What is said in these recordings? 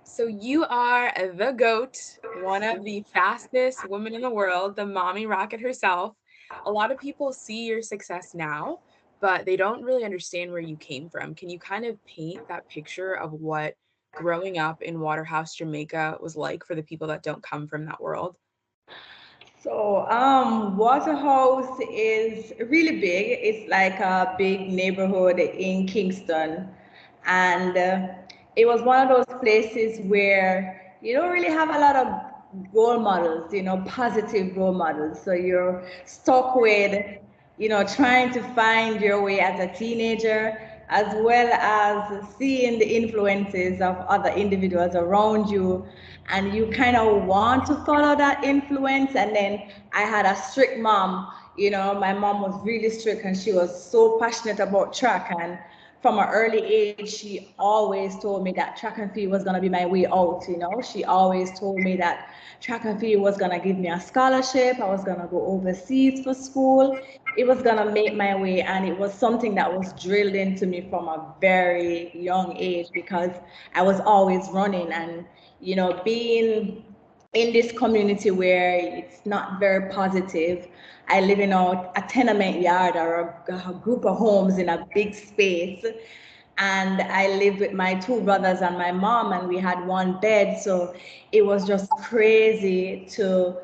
So you are the GOAT, one of the fastest women in the world, the mommy rocket herself. A lot of people see your success now, but they don't really understand where you came from. Can you kind of paint that picture of what growing up in Waterhouse, Jamaica was like for the people that don't come from that world? Waterhouse is really big. It's like a big neighborhood in Kingston. And it was one of those places where you don't really have a lot of role models, positive role models. So you're stuck with, trying to find your way as a teenager, as well as seeing the influences of other individuals around you. And you kind of want to follow that influence. And then I had a strict mom. My mom was really strict and she was so passionate about track. And from an early age, she always told me that track and field was going to be my way out. She always told me that track and field was going to give me a scholarship. I was going to go overseas for school. It was going to make my way. And it was something that was drilled into me from a very young age because I was always running. And being in this community where it's not very positive. I live in a tenement yard or a group of homes in a big space. And I lived with my two brothers and my mom, and we had one bed. So it was just crazy to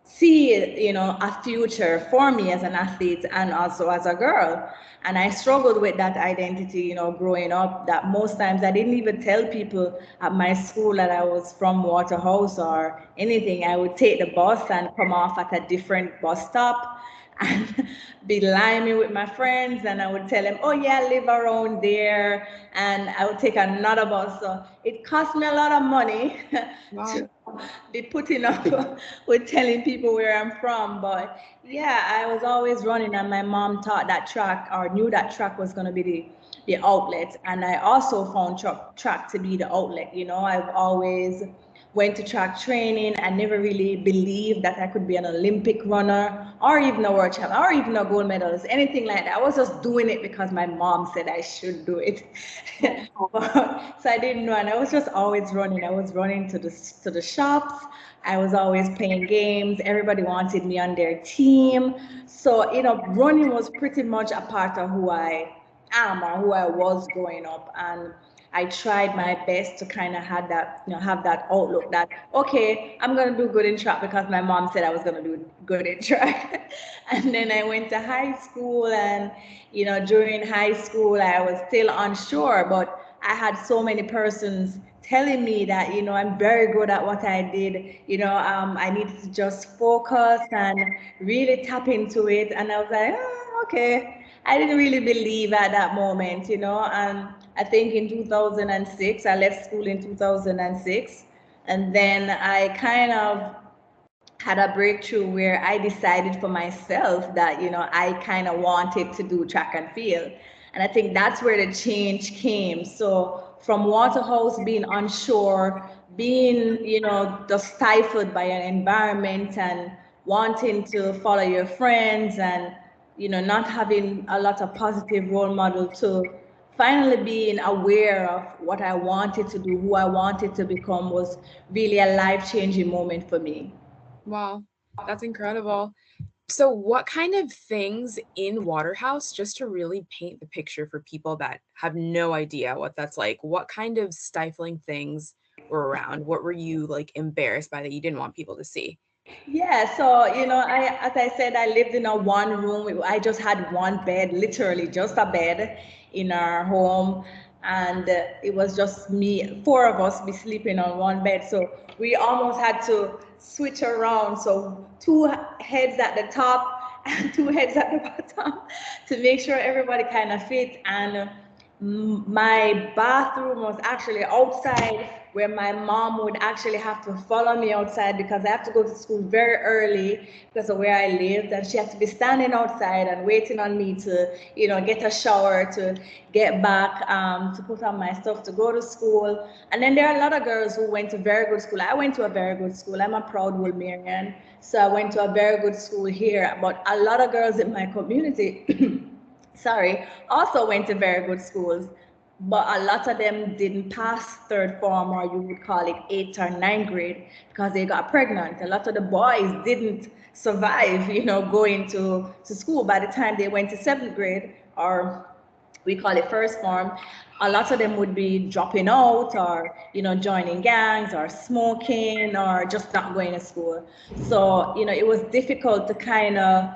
see, a future for me as an athlete and also as a girl. And I struggled with that identity, growing up, that most times I didn't even tell people at my school that I was from Waterhouse or anything. I would take the bus and come off at a different bus stop and be liming with my friends, and I would tell them, oh yeah, I live around there, and I would take another bus. So it cost me a lot of money to Wow. be putting up with telling people where I'm from. But yeah, I was always running, and my mom thought that track or knew that track was going to be the outlet. And I also found track to be the outlet. I've always went to track training. I never really believed that I could be an Olympic runner or even a world champion or even a gold medalist, anything like that. I was just doing it because my mom said I should do it. So I didn't know, and I was just always running. I was running to the shops. I was always playing games. Everybody wanted me on their team. So running was pretty much a part of who I am or who I was growing up. And I tried my best to kind of have that outlook that okay, I'm gonna do good in track because my mom said I was gonna do good in track. And then I went to high school, and during high school I was still unsure, but I had so many persons telling me that I'm very good at what I did. I needed to just focus and really tap into it, and I was like, oh, okay. I didn't really believe at that moment, and I think in 2006, I left school in 2006, and then I kind of had a breakthrough where I decided for myself that, I kind of wanted to do track and field. And I think that's where the change came. So from Waterhouse being unsure, being, just stifled by an environment and wanting to follow your friends and, not having a lot of positive role model to finally being aware of what I wanted to do, who I wanted to become was really a life-changing moment for me. Wow. That's incredible. So, what kind of things in Waterhouse, just to really paint the picture for people that have no idea what that's like, what kind of stifling things were around? What were you like embarrassed by that you didn't want people to see? Yeah, so as I said, I lived in a one room. I just had one bed, literally just a bed in our home, and it was just me, four of us, be sleeping on one bed. So we almost had to switch around. So two heads at the top and two heads at the bottom to make sure everybody kind of fit. And my bathroom was actually outside where my mom would actually have to follow me outside because I have to go to school very early because of where I lived, and she had to be standing outside and waiting on me to get a shower, to get back, to put on my stuff to go to school. And then there are a lot of girls who went to very good school. I went to a very good school. I'm a proud Wolmerian, so I went to a very good school here, but a lot of girls in my community sorry, also went to very good schools. but a lot of them didn't pass third form, or you would call it eighth or ninth grade, because they got pregnant. A lot of the boys didn't survive, going to school. By the time they went to seventh grade, or we call it first form, a lot of them would be dropping out, or joining gangs, or smoking, or just not going to school. So it was difficult to kind of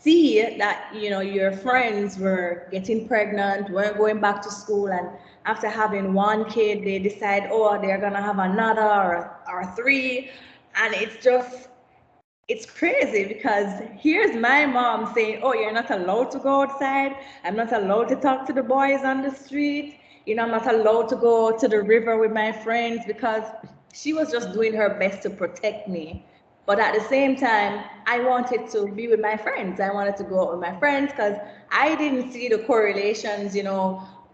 see that your friends were getting pregnant, weren't going back to school, and after having one kid they decide, oh, they're gonna have another, or three. And it's crazy, because here's my mom saying, oh, you're not allowed to go outside, I'm not allowed to talk to the boys on the street, I'm not allowed to go to the river with my friends, because she was just doing her best to protect me. But at the same time, I wanted to be with my friends. I wanted to go out with my friends, because I didn't see the correlations.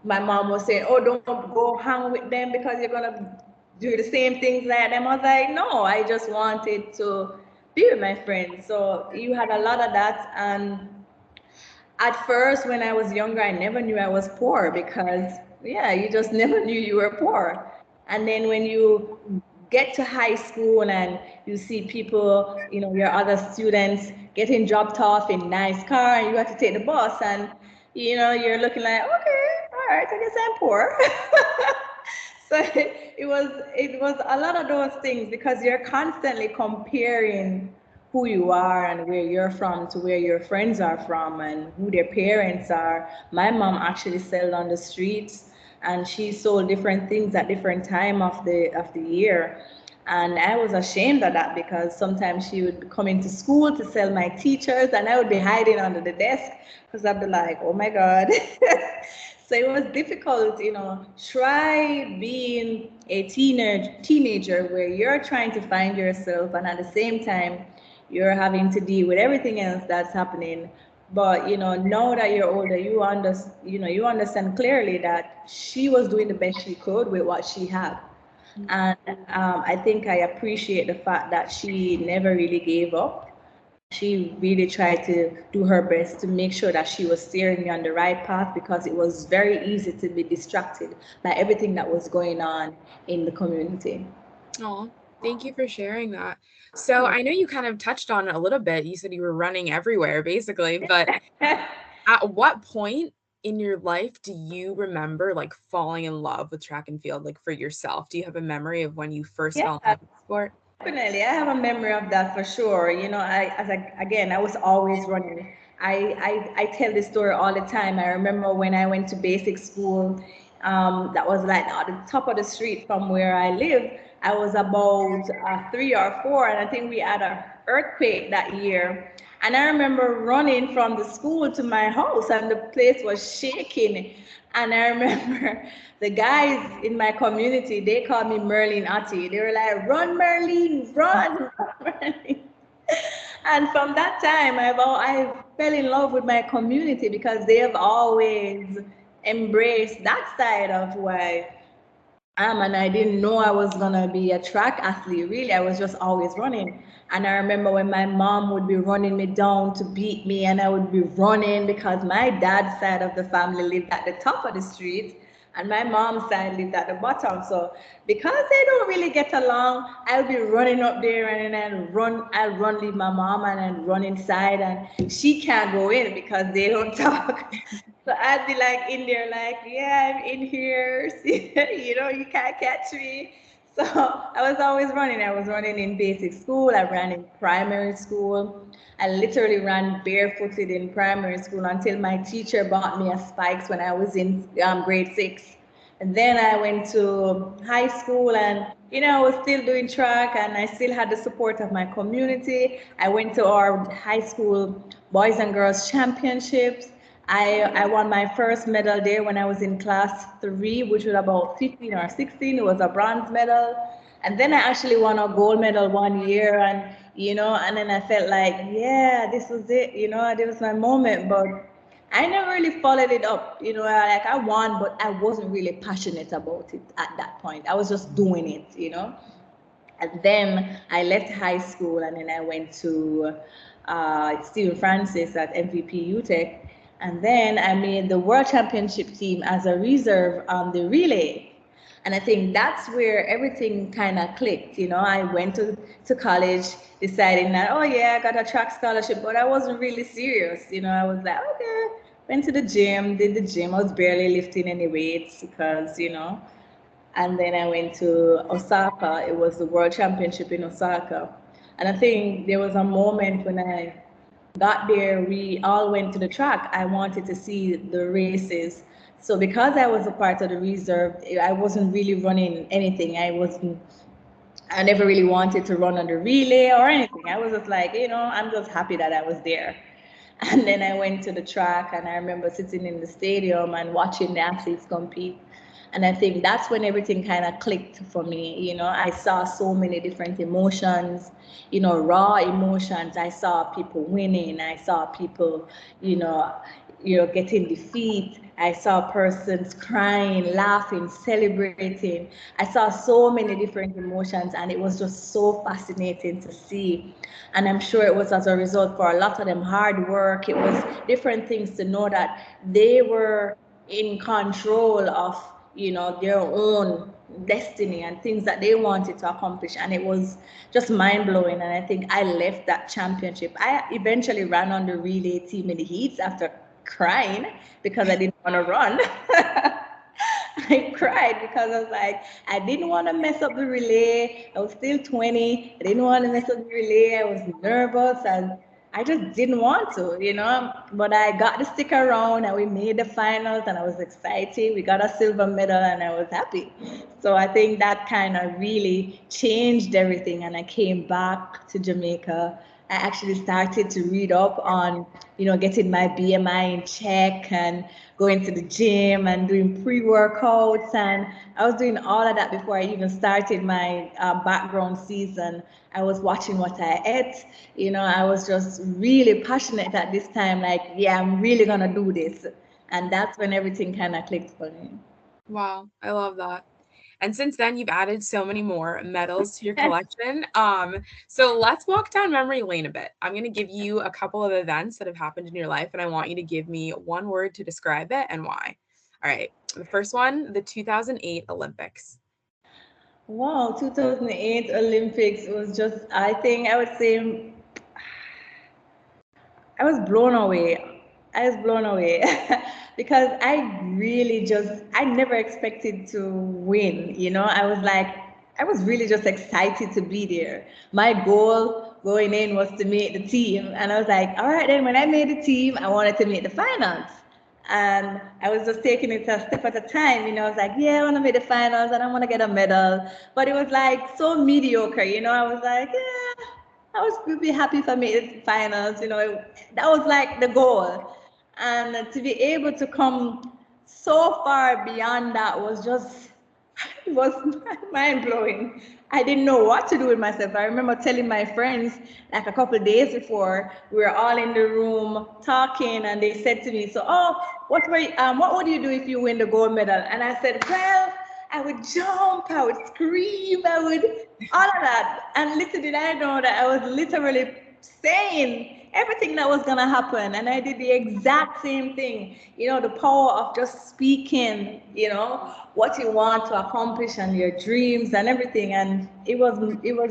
My mom was saying, oh, don't go hang with them because you're going to do the same things like them. I was like, no, I just wanted to be with my friends. So you had a lot of that. And at first, when I was younger, I never knew I was poor, because, yeah, you just never knew you were poor. And then when you get to high school and you see people, your other students getting dropped off in nice car, and you have to take the bus, and, you're looking like, okay, all right, I guess I'm poor. So it was a lot of those things, because you're constantly comparing who you are and where you're from to where your friends are from and who their parents are. My mom actually sold on the streets, and she sold different things at different time of the year. And I was ashamed of that, because sometimes she would come into school to sell my teachers, and I would be hiding under the desk, because I'd be like, oh my God. So it was difficult, try being a teenager where you're trying to find yourself, and at the same time you're having to deal with everything else that's happening. But now that you're older, you understand clearly that she was doing the best she could with what she had. And I think I appreciate the fact that she never really gave up. She really tried to do her best to make sure that she was steering me on the right path, because it was very easy to be distracted by everything that was going on in the community. Oh, thank you for sharing that. So I know you kind of touched on it a little bit. You said you were running everywhere, basically, but at what point in your life do you remember like falling in love with track and field, like for yourself? Do you have a memory of when you first Yeah, fell in love with the sport? definitely. I have a memory of that for sure. Again, I was always running. I tell this story all the time. I remember when I went to basic school, that was like at the top of the street from where I live. I was about 3 or 4, and I think we had an earthquake that year. And I remember running from the school to my house, and the place was shaking. And I remember the guys in my community, they called me Merlin Ati. They were like, run, Merlin, run, run, Merlin. And from that time, I fell in love with my community, because they have always embraced that side of who I am. And I didn't know I was gonna be a track athlete. Really, I was just always running. And I remember when my mom would be running me down to beat me, and I would be running, because my dad's side of the family lived at the top of the street, and my mom's side lived at the bottom. So because they don't really get along, I'll be running up there, and then I'll run leave my mom, and then run inside, and she can't go in because they don't talk. So I'd be like in there, like, yeah, I'm in here. See, you can't catch me. So I was always running. I was running in basic school. I ran in primary school. I literally ran barefooted in primary school until my teacher bought me a spikes when I was in grade 6. And then I went to high school, and I was still doing track, and I still had the support of my community. I went to our high school boys and girls championships. I won my first medal there when I was in class 3, which was about 15 or 16. It was a bronze medal. And then I actually won a gold medal one year, and then I felt like, yeah, this was it, this was my moment. But I never really followed it up. Like I won, but I wasn't really passionate about it at that point. I was just doing it. And then I left high school, and then I went to Stephen Francis at MVP UTech. And then I made the world championship team as a reserve on the relay. And I think that's where everything kind of clicked. I went to college deciding that, oh yeah, I got a track scholarship, but I wasn't really serious. I was like, okay, went to the gym, did the gym. I was barely lifting any weights because. And then I went to Osaka. It was the world championship in Osaka. And I think there was a moment when I got there, we all went to the track. I wanted to see the races. So because I was a part of the reserve, I wasn't really running anything. I never really wanted to run on the relay or anything. I was just like, I'm just happy that I was there. And then I went to the track, and I remember sitting in the stadium and watching the athletes compete. And I think that's when everything kind of clicked for me. I saw so many different emotions, raw emotions. I saw people winning. I saw people, you know, getting defeat. I saw persons crying, laughing, celebrating. I saw so many different emotions, and it was just so fascinating to see. And I'm sure it was as a result for a lot of them hard work. It was different things to know that they were in control of, their own destiny and things that they wanted to accomplish. And it was just mind blowing. And I think I left that championship. I eventually ran on the relay team in the heats after crying because I didn't want to run. I cried because I was like, I didn't want to mess up the relay. I was still 20. I didn't want to mess up the relay. I was nervous and I just didn't want to. But I got to stick around and we made the finals and I was excited. We got a silver medal and I was happy. So I think that kind of really changed everything. And I came back to Jamaica. I actually started to read up on, getting my BMI in check and going to the gym and doing pre-workouts. And I was doing all of that before I even started my background season. I was watching what I ate. I was just really passionate at this time, like, yeah, I'm really going to do this. And that's when everything kind of clicked for me. Wow, I love that. And since then, you've added so many more medals to your collection. So let's walk down memory lane a bit. I'm going to give you a couple of events that have happened in your life, and I want you to give me one word to describe it and why. All right. The first one, the 2008 Olympics. Wow, 2008 Olympics was just, I think I would say I was blown away. I was blown away because I really I never expected to win. I was like, I was really just excited to be there. My goal going in was to make the team. And I was like, all right, then when I made the team, I wanted to make the finals. And I was just taking it a step at a time. I was like, yeah, I want to make the finals and I want to get a medal. But it was like so mediocre. I was like, yeah, I was would be happy if I made the finals. That was like the goal. And to be able to come so far beyond that was just, it was mind blowing. I didn't know what to do with myself. I remember telling my friends like a couple of days before, we were all in the room talking, and they said to me, "So, oh, what would you do if you win the gold medal?" And I said, "Well, I would jump, I would scream, I would all of that." And little did I know that I was literally saying everything that was going to happen. And I did the exact same thing. The power of just speaking, what you want to accomplish and your dreams and everything. And it was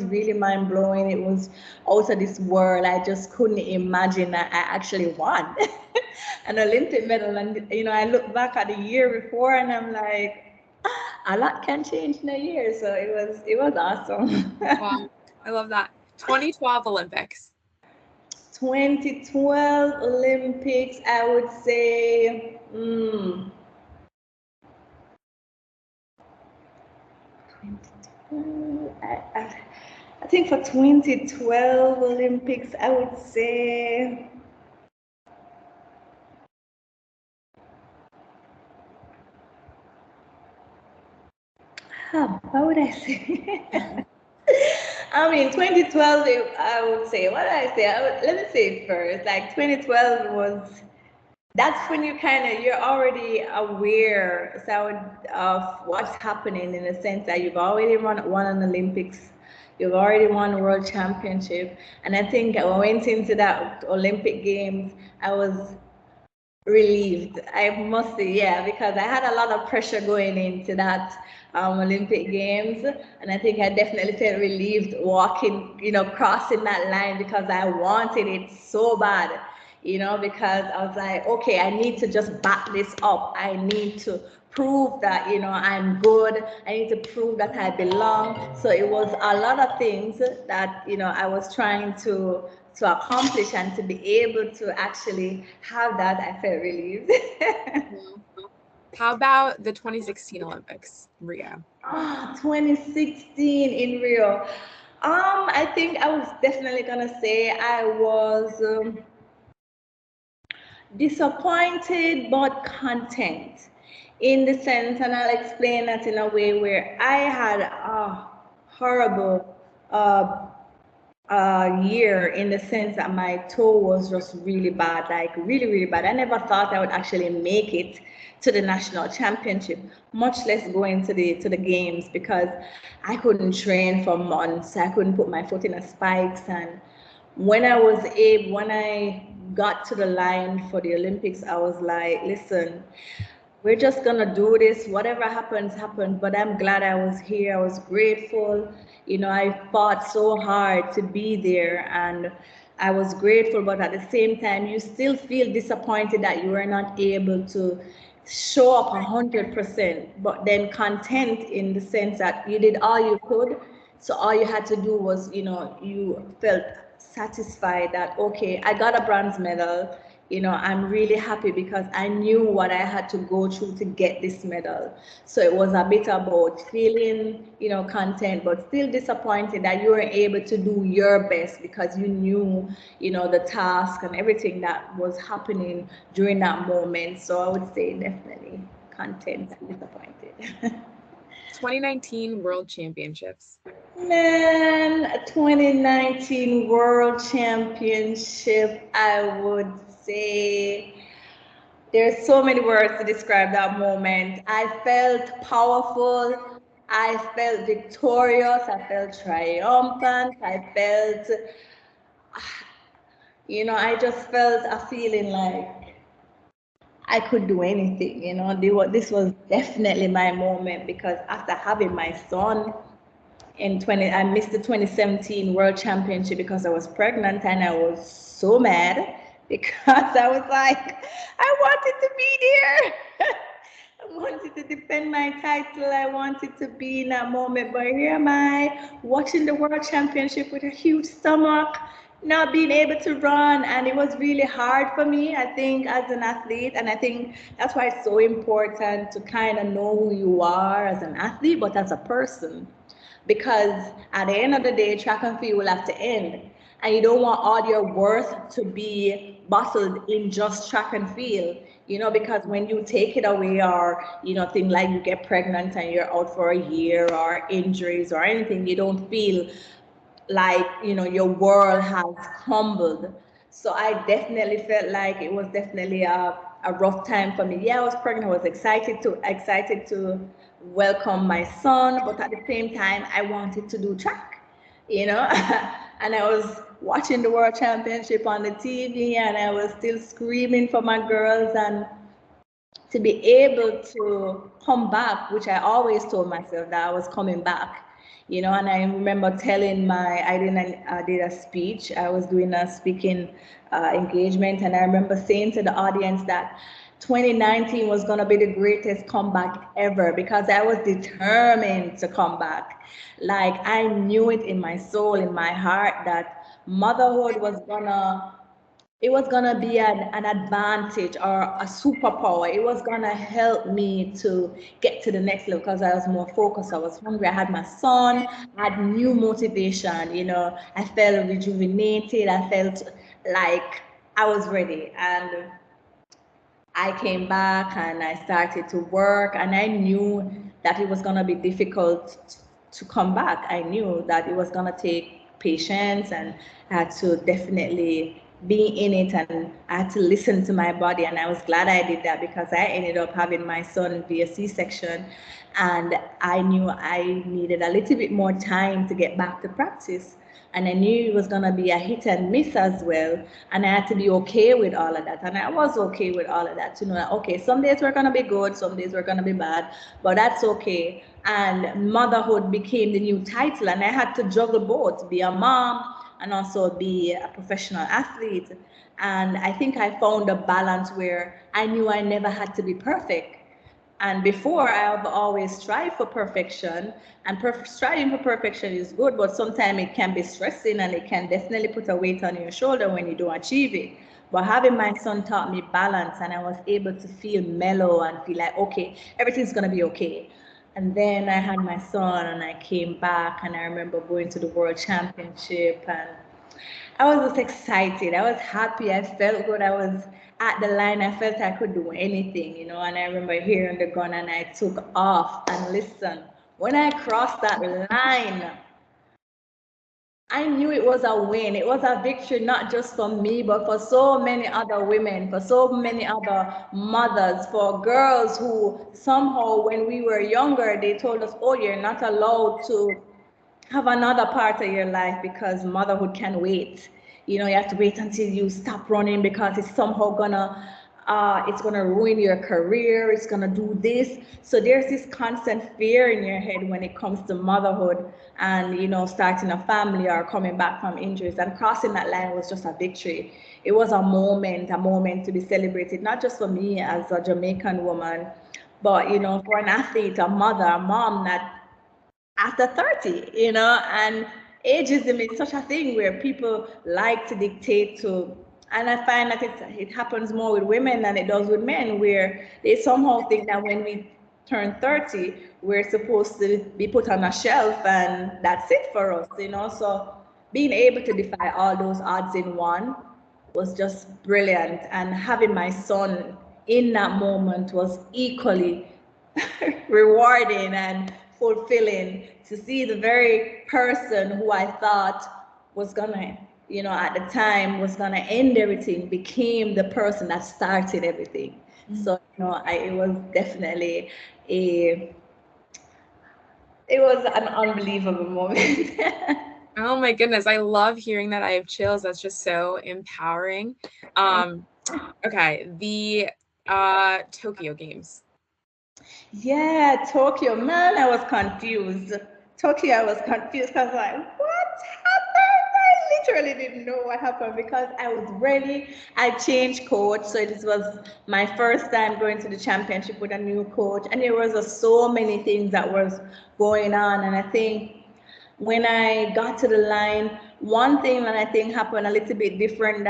really mind blowing. It was out of this world. I just couldn't imagine that I actually won an Olympic medal. And, I look back at the year before and I'm like, a lot can change in a year. So it was awesome. Wow, I love that. 2012 Olympics. 2012 Olympics, I would say, 2012, I think for 2012 Olympics, I would say, how would I say? I mean, 2012, I would say, what did I say? Let me say it first. Like 2012 was, that's when you're already aware of what's happening, in the sense that you've already won an Olympics, you've already won a world championship. And I think I went into that Olympic Games, I was Relieved, I must say, yeah, because I had a lot of pressure going into that Olympic Games, and I think I definitely felt relieved walking, crossing that line because I wanted it so bad, because I was like, okay, I need to just back this up. I need to prove that, I'm good. I need to prove that I belong. So it was a lot of things that, I was trying to accomplish, and to be able to actually have that, I felt relieved. Mhm. How about the 2016 Olympics, Rio? 2016 in Rio. I think I was definitely gonna say I was disappointed but content, in the sense, and I'll explain that in a way where I had a horrible year, in the sense that my toe was just really bad, like really, really bad. I never thought I would actually make it to the national championship, much less going to the games, because I couldn't train for months. I couldn't put my foot in the spikes. And when I got to the line for the Olympics, I was like, listen, we're just gonna do this. Whatever happens, happens. But I'm glad I was here. I was grateful. I fought so hard to be there, and I was grateful. But at the same time, you still feel disappointed that you were not able to show up 100%. But then content, in the sense that you did all you could. So all you had to do was, you felt satisfied that, okay, I got a bronze medal. I'm really happy because I knew what I had to go through to get this medal. So it was a bit about feeling, content, but still disappointed that you weren't able to do your best, because you knew, the task and everything that was happening during that moment. So I would say definitely content and disappointed. 2019 World Championships. Man, 2019 World Championship, I would say there's so many words to describe that moment. I felt powerful. I felt victorious. I felt triumphant. I felt, I just felt a feeling like I could do anything. This was definitely my moment, because after having my son, I missed the 2017 World Championship because I was pregnant, and I was so mad because I was like, I wanted to be there. I wanted to defend my title. I wanted to be in that moment. But here am I watching the World Championship with a huge stomach, not being able to run. And it was really hard for me, I think, as an athlete. And I think that's why it's so important to kind of know who you are as an athlete, but as a person, because at the end of the day, track and field will have to end, and you don't want all your worth to be bottled in just track and field, because when you take it away, or things like you get pregnant and you're out for a year, or injuries or anything, you don't feel like your world has crumbled. So I definitely felt like it was definitely a rough time for me. Yeah, I was pregnant. I was excited to welcome my son, but at the same time, I wanted to do track, you know. And I was watching the World Championship on the TV, and I was still screaming for my girls, and to be able to come back, which I always told myself that I was coming back, and I remember telling I did a speech, I was doing a speaking engagement, and I remember saying to the audience that 2019 was going to be the greatest comeback ever, because I was determined to come back. Like, I knew it in my soul, in my heart, that motherhood was gonna it was gonna be an advantage or a superpower. It was gonna help me to get to the next level, because I was more focused. I was hungry. I had my son. I had new motivation. I felt rejuvenated. I felt like I was ready. And I came back and I started to work, and I knew that it was gonna be difficult to come back. I knew that it was gonna take patience, and I had to definitely be in it, and I had to listen to my body. And I was glad I did that because I ended up having my son via C-section, and I knew I needed a little bit more time to get back to practice. And I knew it was going to be a hit and miss as well. And I had to be okay with all of that. And I was okay with all of that. You know, like, okay, some days we're going to be good, some days we're going to be bad, but that's okay. And motherhood became the new title. And I had to juggle both, be a mom and also be a professional athlete. And I think I found a balance where I knew I never had to be perfect. And before, I have always strived for perfection, and striving for perfection is good, but sometimes it can be stressing and it can definitely put a weight on your shoulder when you don't achieve it. But having my son taught me balance, and I was able to feel mellow and feel like, okay, everything's gonna be okay. And then I had my son, and I came back, and I remember going to the World Championship, and I was just excited. I was happy. I felt good. I was at the line. I felt I could do anything, you know. And I remember hearing the gun, and I took off. And listen, when I crossed that line, I knew it was a win. It was a victory, not just for me, but for so many other women, for so many other mothers, for girls who somehow, when we were younger, they told us, oh, you're not allowed to have another part of your life because motherhood can wait. You know, you have to wait until you stop running because it's gonna ruin your career. It's gonna do this. So there's this constant fear in your head when it comes to motherhood and starting a family or coming back from injuries. And crossing that line was just a victory. It was a moment to be celebrated, not just for me as a Jamaican woman, but for an athlete, a mother, a mom that after 30, and ageism is such a thing where people like to dictate to, and I find that it happens more with women than it does with men, where they somehow think that when we turn 30, we're supposed to be put on a shelf and that's it for us. So being able to defy all those odds in one was just brilliant. And having my son in that moment was equally rewarding and fulfilling to see the very person who I thought was gonna, at the time was gonna end everything, became the person that started everything. So, it was definitely it was an unbelievable moment. Oh my goodness, I love hearing that. I have chills. That's just so empowering. Okay, the Tokyo Games. Yeah, Tokyo, man, I was confused. Tokyo, I was confused because like, what happened? I literally didn't know what happened because I was ready. I changed coach, so it was my first time going to the championship with a new coach, and there was so many things that was going on. And I think when I got to the line, one thing that I think happened a little bit different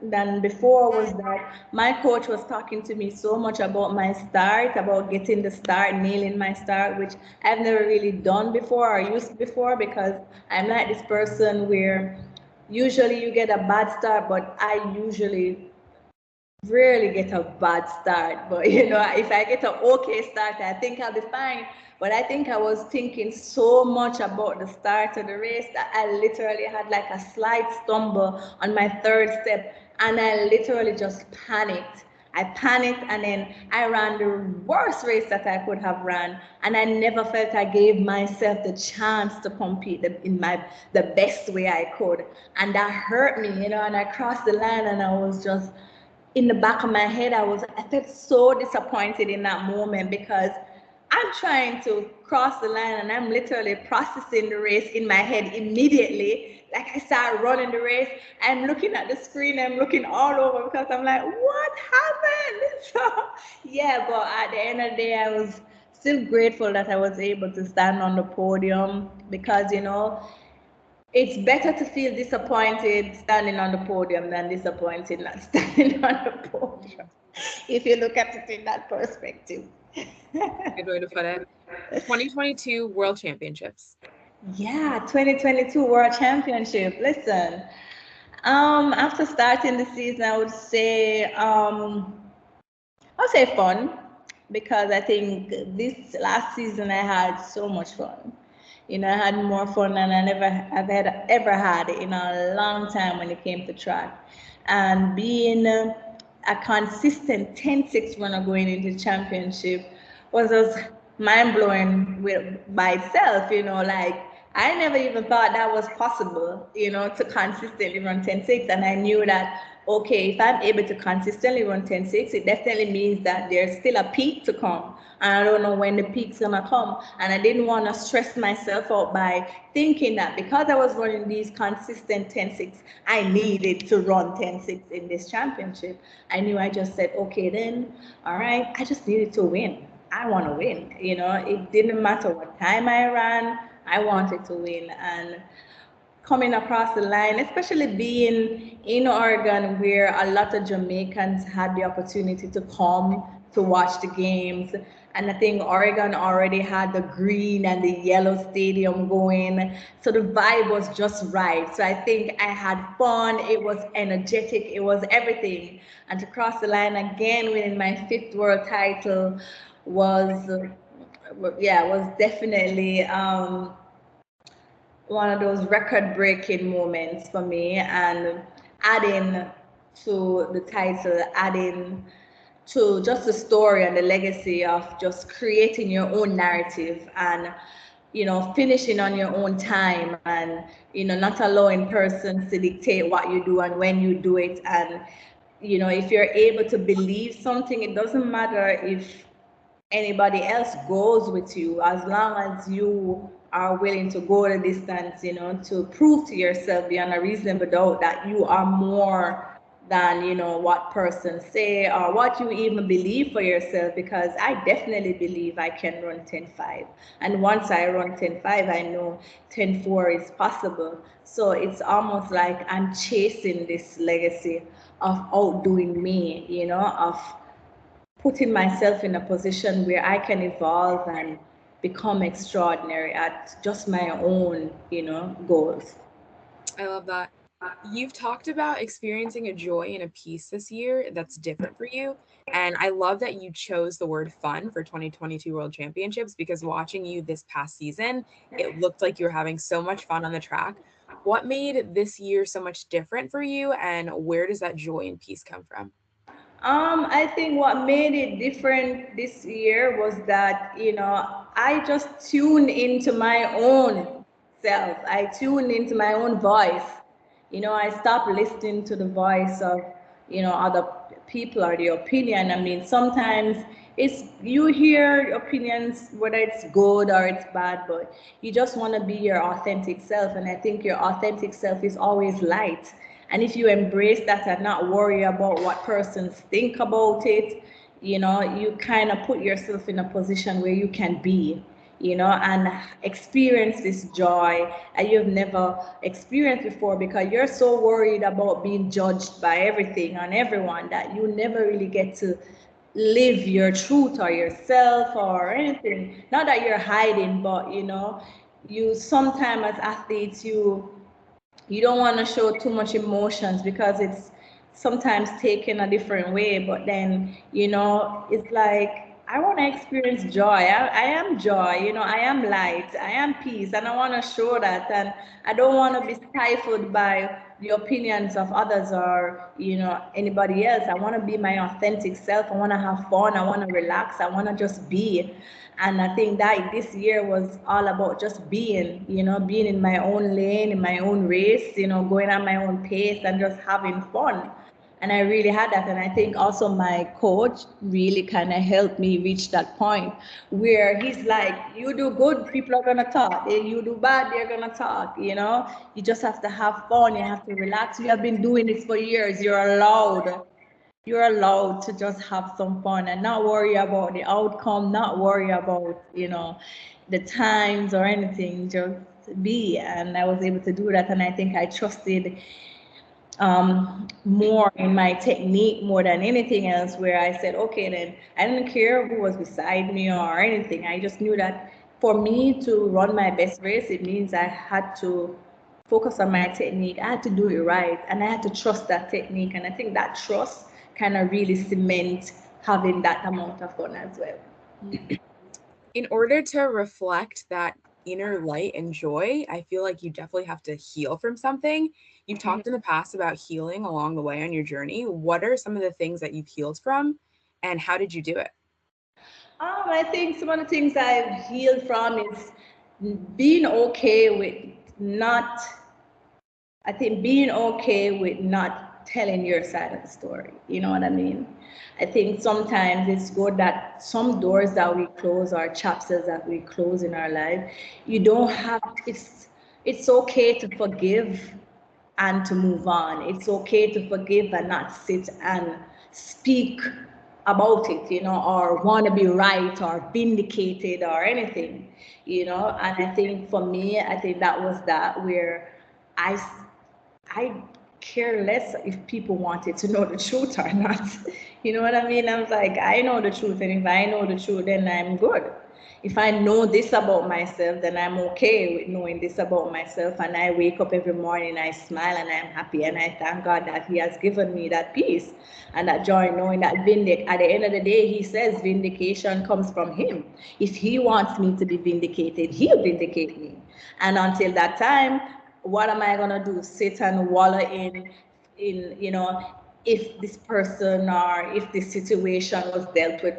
than before was that my coach was talking to me so much about my start, about getting the start, nailing my start, which I've never really done before or used before, because I'm like this person where usually you get a bad start, but I usually rarely get a bad start. But if I get an okay start, I think I'll be fine. But I think I was thinking so much about the start of the race that I literally had like a slight stumble on my third step, and I literally just panicked. I panicked, and then I ran the worst race that I could have run, and I never felt I gave myself the chance to compete in the best way I could, and that hurt me, and I crossed the line, and I was just in the back of my head, I felt so disappointed in that moment because I'm trying to cross the line and I'm literally processing the race in my head immediately. Like I start running the race, I'm looking at the screen, I'm looking all over because I'm like, what happened? So yeah, but at the end of the day, I was still grateful that I was able to stand on the podium because it's better to feel disappointed standing on the podium than disappointed not standing on the podium, if you look at it in that perspective. Good way to put it. 2022 World Championships. Yeah, 2022 World Championship. Listen, after starting the season, I'll say fun, because I think this last season I had so much fun. I had more fun than I've ever had in a long time when it came to track. and being a consistent 10-6 runner going into championship was just mind blowing by itself. Like I never even thought that was possible, to consistently run 10-6. And I knew that, okay, if I'm able to consistently run 10-6, it definitely means that there's still a peak to come. And I don't know when the peak's gonna come. And I didn't want to stress myself out by thinking that because I was running these consistent 10-6, I needed to run 10-6 in this championship. I knew I just said, okay, then, all right, I just needed to win. I want to win. It didn't matter what time I ran, I wanted to win. And coming across the line, especially being in Oregon, where a lot of Jamaicans had the opportunity to come to watch the games. And I think Oregon already had the green and the yellow stadium going. So the vibe was just right. So I think I had fun. It was energetic. It was everything. And to cross the line again, winning my fifth world title was, was definitely one of those record breaking moments for me. And adding to the title, adding to just the story and the legacy of just creating your own narrative and finishing on your own time, and not allowing persons to dictate what you do and when you do it. And if you're able to believe something, it doesn't matter if anybody else goes with you, as long as you are willing to go the distance, to prove to yourself beyond a reasonable doubt that you are more than what persons say or what you even believe for yourself. Because I definitely believe I can run 10-5, and once I run 10-5, I know 10-4 is possible. So it's almost like I'm chasing this legacy of outdoing me, of putting myself in a position where I can evolve and become extraordinary at just my own, goals. I love that. You've talked about experiencing a joy and a peace this year that's different for you. And I love that you chose the word fun for 2022 World Championships, because watching you this past season, it looked like you were having so much fun on the track. What made this year so much different for you, and where does that joy and peace come from? I think what made it different this year was that, I just tuned into my own self. I tuned into my own voice. I stopped listening to the voice of, other people or the opinion. I mean, sometimes it's you hear opinions, whether it's good or it's bad, but you just want to be your authentic self. And I think your authentic self is always light. And if you embrace that and not worry about what persons think about it, you kind of put yourself in a position where you can be, and experience this joy that you've never experienced before, because you're so worried about being judged by everything and everyone that you never really get to live your truth or yourself or anything. Not that you're hiding, but you sometimes as athletes, you don't want to show too much emotions because it's sometimes taken a different way. But then it's like I want to experience joy. I am joy. I am light. I am peace, and I want to show that. And I don't want to be stifled by the opinions of others or anybody else. I want to be my authentic self. I want to have fun. I want to relax. I want to just be. And I think that this year was all about just being, being in my own lane, in my own race, going at my own pace and just having fun. And I really had that. And I think also my coach really kind of helped me reach that point where he's like, you do good, people are going to talk. You do bad, they're going to talk. You just have to have fun. You have to relax. You have been doing this for years. You're allowed to just have some fun and not worry about the outcome, not worry about, the times or anything, just be. And I was able to do that. And I think I trusted more in my technique more than anything else, where I said, okay, then I didn't care who was beside me or anything. I just knew that for me to run my best race, it means I had to focus on my technique. I had to do it right, and I had to trust that technique. And I think that trust kind of really cement having that amount of fun as well. In order to reflect that inner light and joy, I feel like you definitely have to heal from something. You've talked in the past about healing along the way on your journey. What are some of the things that you've healed from, and how did you do it? I think some of the things I've healed from is being okay with not, I think being okay with not telling your side of the story. You know what I mean? I think sometimes it's good that some doors that we close or chapters that we close in our life, you don't have, it's okay to forgive and to move on. It's okay to forgive and not sit and speak about it, you know, or want to be right or vindicated or anything, you know. And I think for me, I think that was that where I I care less if people wanted to know the truth or not. You know what I mean? I was like, I know the truth, and if I know the truth, then I'm good. If I know this about myself, then I'm okay with knowing this about myself. And I wake up every morning, I smile, and I'm happy, and I thank God that He has given me that peace and that joy, knowing that at the end of the day, He says vindication comes from Him. If He wants me to be vindicated, He'll vindicate me. And until that time, what am I gonna do? Sit and wallow in you know, if this person or if this situation was dealt with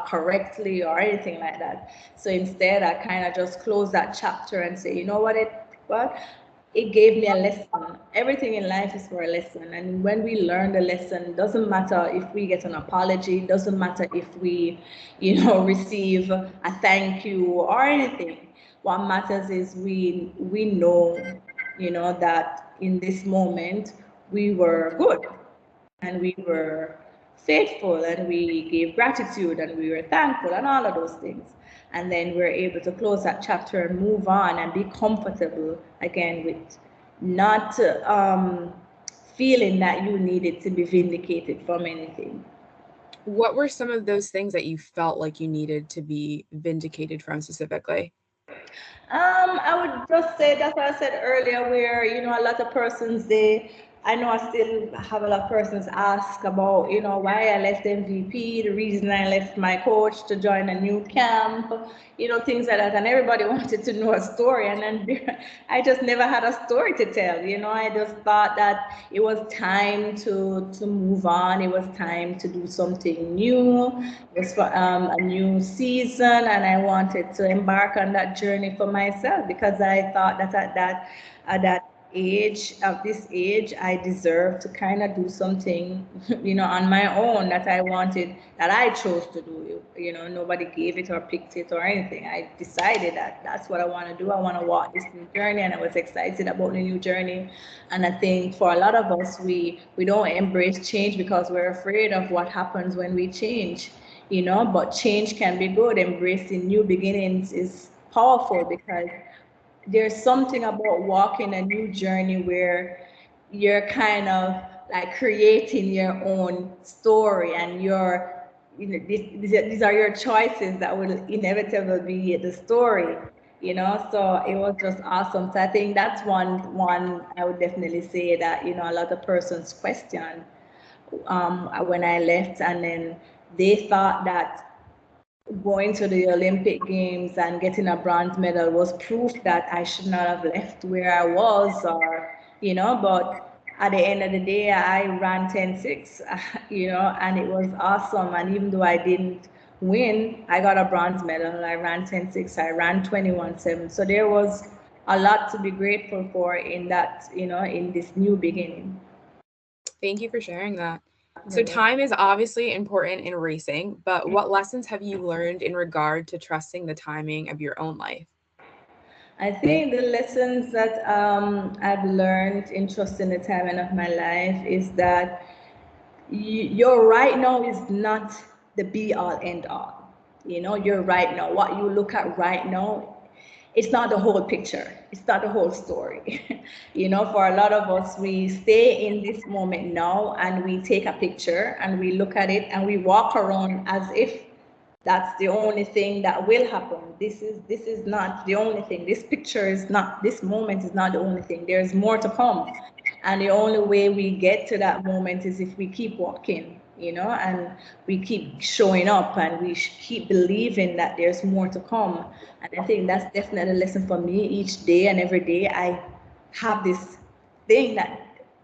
correctly or anything like that. So instead, I kind of just close that chapter and say, you know what? It gave me a lesson. Everything in life is for a lesson, and when we learn the lesson, doesn't matter if we get an apology, doesn't matter if we, you know, receive a thank you or anything. What matters is we know, you know, that in this moment we were good and we were faithful and we gave gratitude and we were thankful and all of those things. And then we're able to close that chapter and move on and be comfortable again with not feeling that you needed to be vindicated from anything. What were some of those things that you felt like you needed to be vindicated from specifically? I would just say that's what I said earlier, where you know a lot of persons I know I still have a lot of persons ask about why I left MVP, the reason I left my coach to join a new camp, things like that, and everybody wanted to know a story, and then I just never had a story to tell. I just thought that it was time to move on. It was time to do something new. It was for a new season, and I wanted to embark on that journey for myself because I thought that at that age, of this age, I deserve to kind of do something, on my own that I wanted, that I chose to do. Nobody gave it or picked it or anything. I decided that that's what I want to do. I want to walk this new journey, and I was excited about the new journey. And I think for a lot of us, we don't embrace change because we're afraid of what happens when we change. But change can be good. Embracing new beginnings is powerful because there's something about walking a new journey where you're kind of like creating your own story, and these are your choices that will inevitably be the story. So it was just awesome. So I think that's one I would definitely say that a lot of persons question when I left, and then they thought that going to the Olympic Games and getting a bronze medal was proof that I should not have left where I was, but at the end of the day, I ran 10.6, and it was awesome. And even though I didn't win, I got a bronze medal. I ran 10.6, I ran 21.7. So there was a lot to be grateful for in that, in this new beginning. Thank you for sharing that. So, You're welcome. time is obviously important in racing, but what lessons have you learned in regard to trusting the timing of your own life? I think the lessons that I've learned in trusting the timing of my life is that your right now is not the be all end all. Your right now, what you look at right now, it's not the whole picture. It's not the whole story. For a lot of us, we stay in this moment now and we take a picture and we look at it and we walk around as if that's the only thing that will happen. This is not the only thing. This picture is not, this moment is not the only thing. There's more to come. And the only way we get to that moment is if we keep walking, and we keep showing up and we keep believing that there's more to come. And I think that's definitely a lesson for me each day and every day. I have this thing that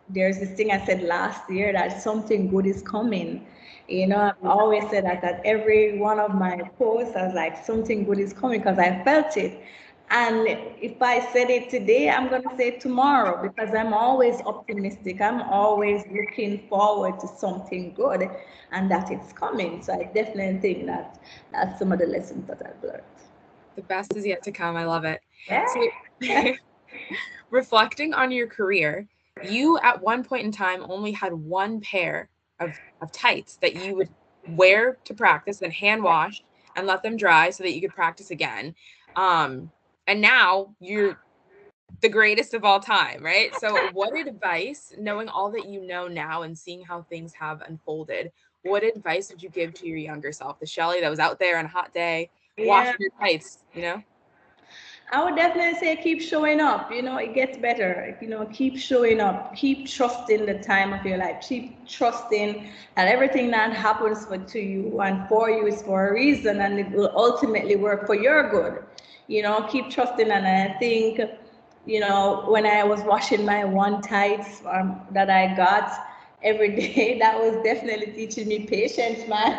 there's this thing I said last year that something good is coming. I've always said that at every one of my posts, I was like, something good is coming because I felt it. And if I said it today, I'm going to say it tomorrow because I'm always optimistic. I'm always looking forward to something good and that it's coming. So I definitely think that that's some of the lessons that I've learned. The best is yet to come. I love it. Yeah. So, reflecting on your career, you at one point in time only had one pair of tights that you would wear to practice, then hand wash and let them dry so that you could practice again. And now you're the greatest of all time, right? So, what advice, knowing all that you know now and seeing how things have unfolded, what advice would you give to your younger self, the Shelly that was out there on a hot day, Yeah. washing your tights? I would definitely say keep showing up. It gets better. Keep showing up. Keep trusting the time of your life. Keep trusting that everything that happens to you and for you is for a reason and it will ultimately work for your good. Keep trusting. And I think, when I was washing my one tights that I got every day, that was definitely teaching me patience, man.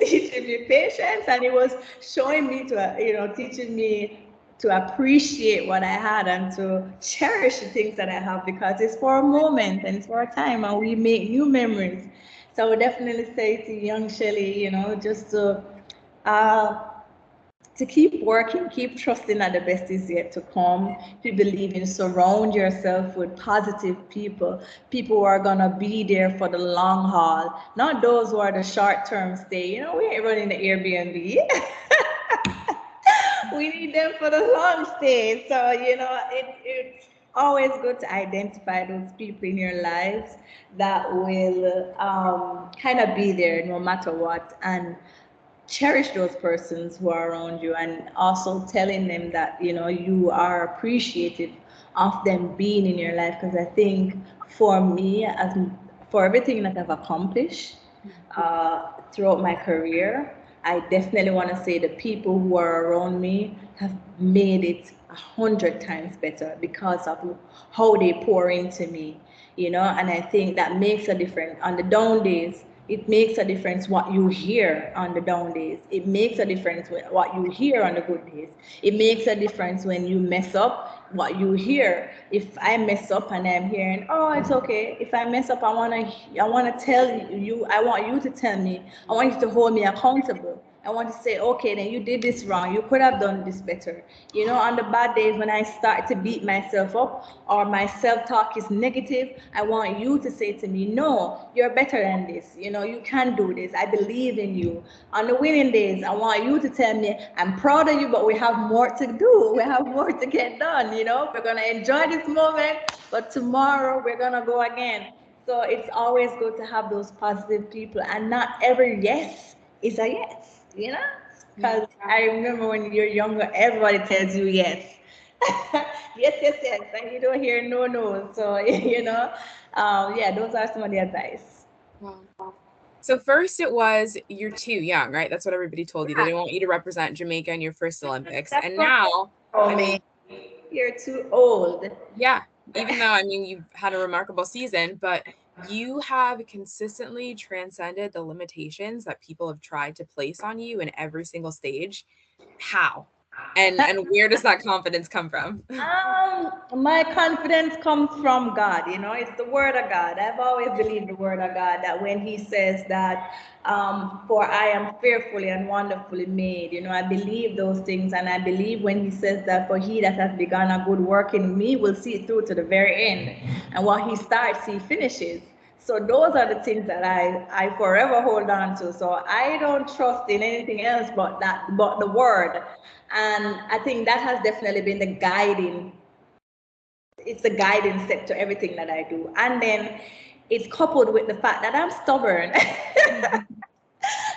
Teaching me patience, and it was showing me to teaching me to appreciate what I had and to cherish the things that I have because it's for a moment and it's for a time and we make new memories. So I would definitely say to young Shelly, just uh, to keep working, keep trusting that the best is yet to come, keep believing, surround yourself with positive people who are going to be there for the long haul, not those who are the short term stay. We ain't running the Airbnb. We need them for the long stay. So, it's always good to identify those people in your lives that will kind of be there no matter what. And cherish those persons who are around you and also telling them that you are appreciative of them being in your life because I think for me as for everything that I've accomplished throughout my career, I definitely want to say the people who are around me have made it 100 times better because of how they pour into me, and I think that makes a difference on the down days. It makes a difference what you hear on the down days. It makes a difference what you hear on the good days. It makes a difference when you mess up, what you hear. If I mess up and I'm hearing, oh, it's okay. If I mess up, I wanna tell you. I want you to tell me. I want you to hold me accountable. I want to say, okay, then you did this wrong. You could have done this better. On the bad days when I start to beat myself up or my self-talk is negative, I want you to say to me, no, you're better than this. You can do this. I believe in you. On the winning days, I want you to tell me, I'm proud of you, but we have more to do. We have more to get done. We're going to enjoy this moment, but tomorrow we're going to go again. So it's always good to have those positive people, and not every yes is a yes. Because I remember when you're younger, everybody tells you yes. Yes, yes, yes, and you don't hear no, no. So, yeah, those are some of the advice. Wow. So first it was you're too young, right? That's what everybody told you. They Yeah, didn't want you to represent Jamaica in your first Olympics. that's And what now, told I me. mean, You're too old. yeah, even though you've had a remarkable season, but you have consistently transcended the limitations that people have tried to place on you in every single stage. How? And where does that confidence come from? My confidence comes from God. It's the word of God. I've always believed the word of God that when He says that, for I am fearfully and wonderfully made, I believe those things. And I believe when He says that, for He that has begun a good work in me will see it through to the very end. And what He starts, He finishes. So those are the things that I forever hold on to. So I don't trust in anything else but the word. And I think that has definitely been the guiding, it's the guiding step to everything that I do. And then it's coupled with the fact that I'm stubborn.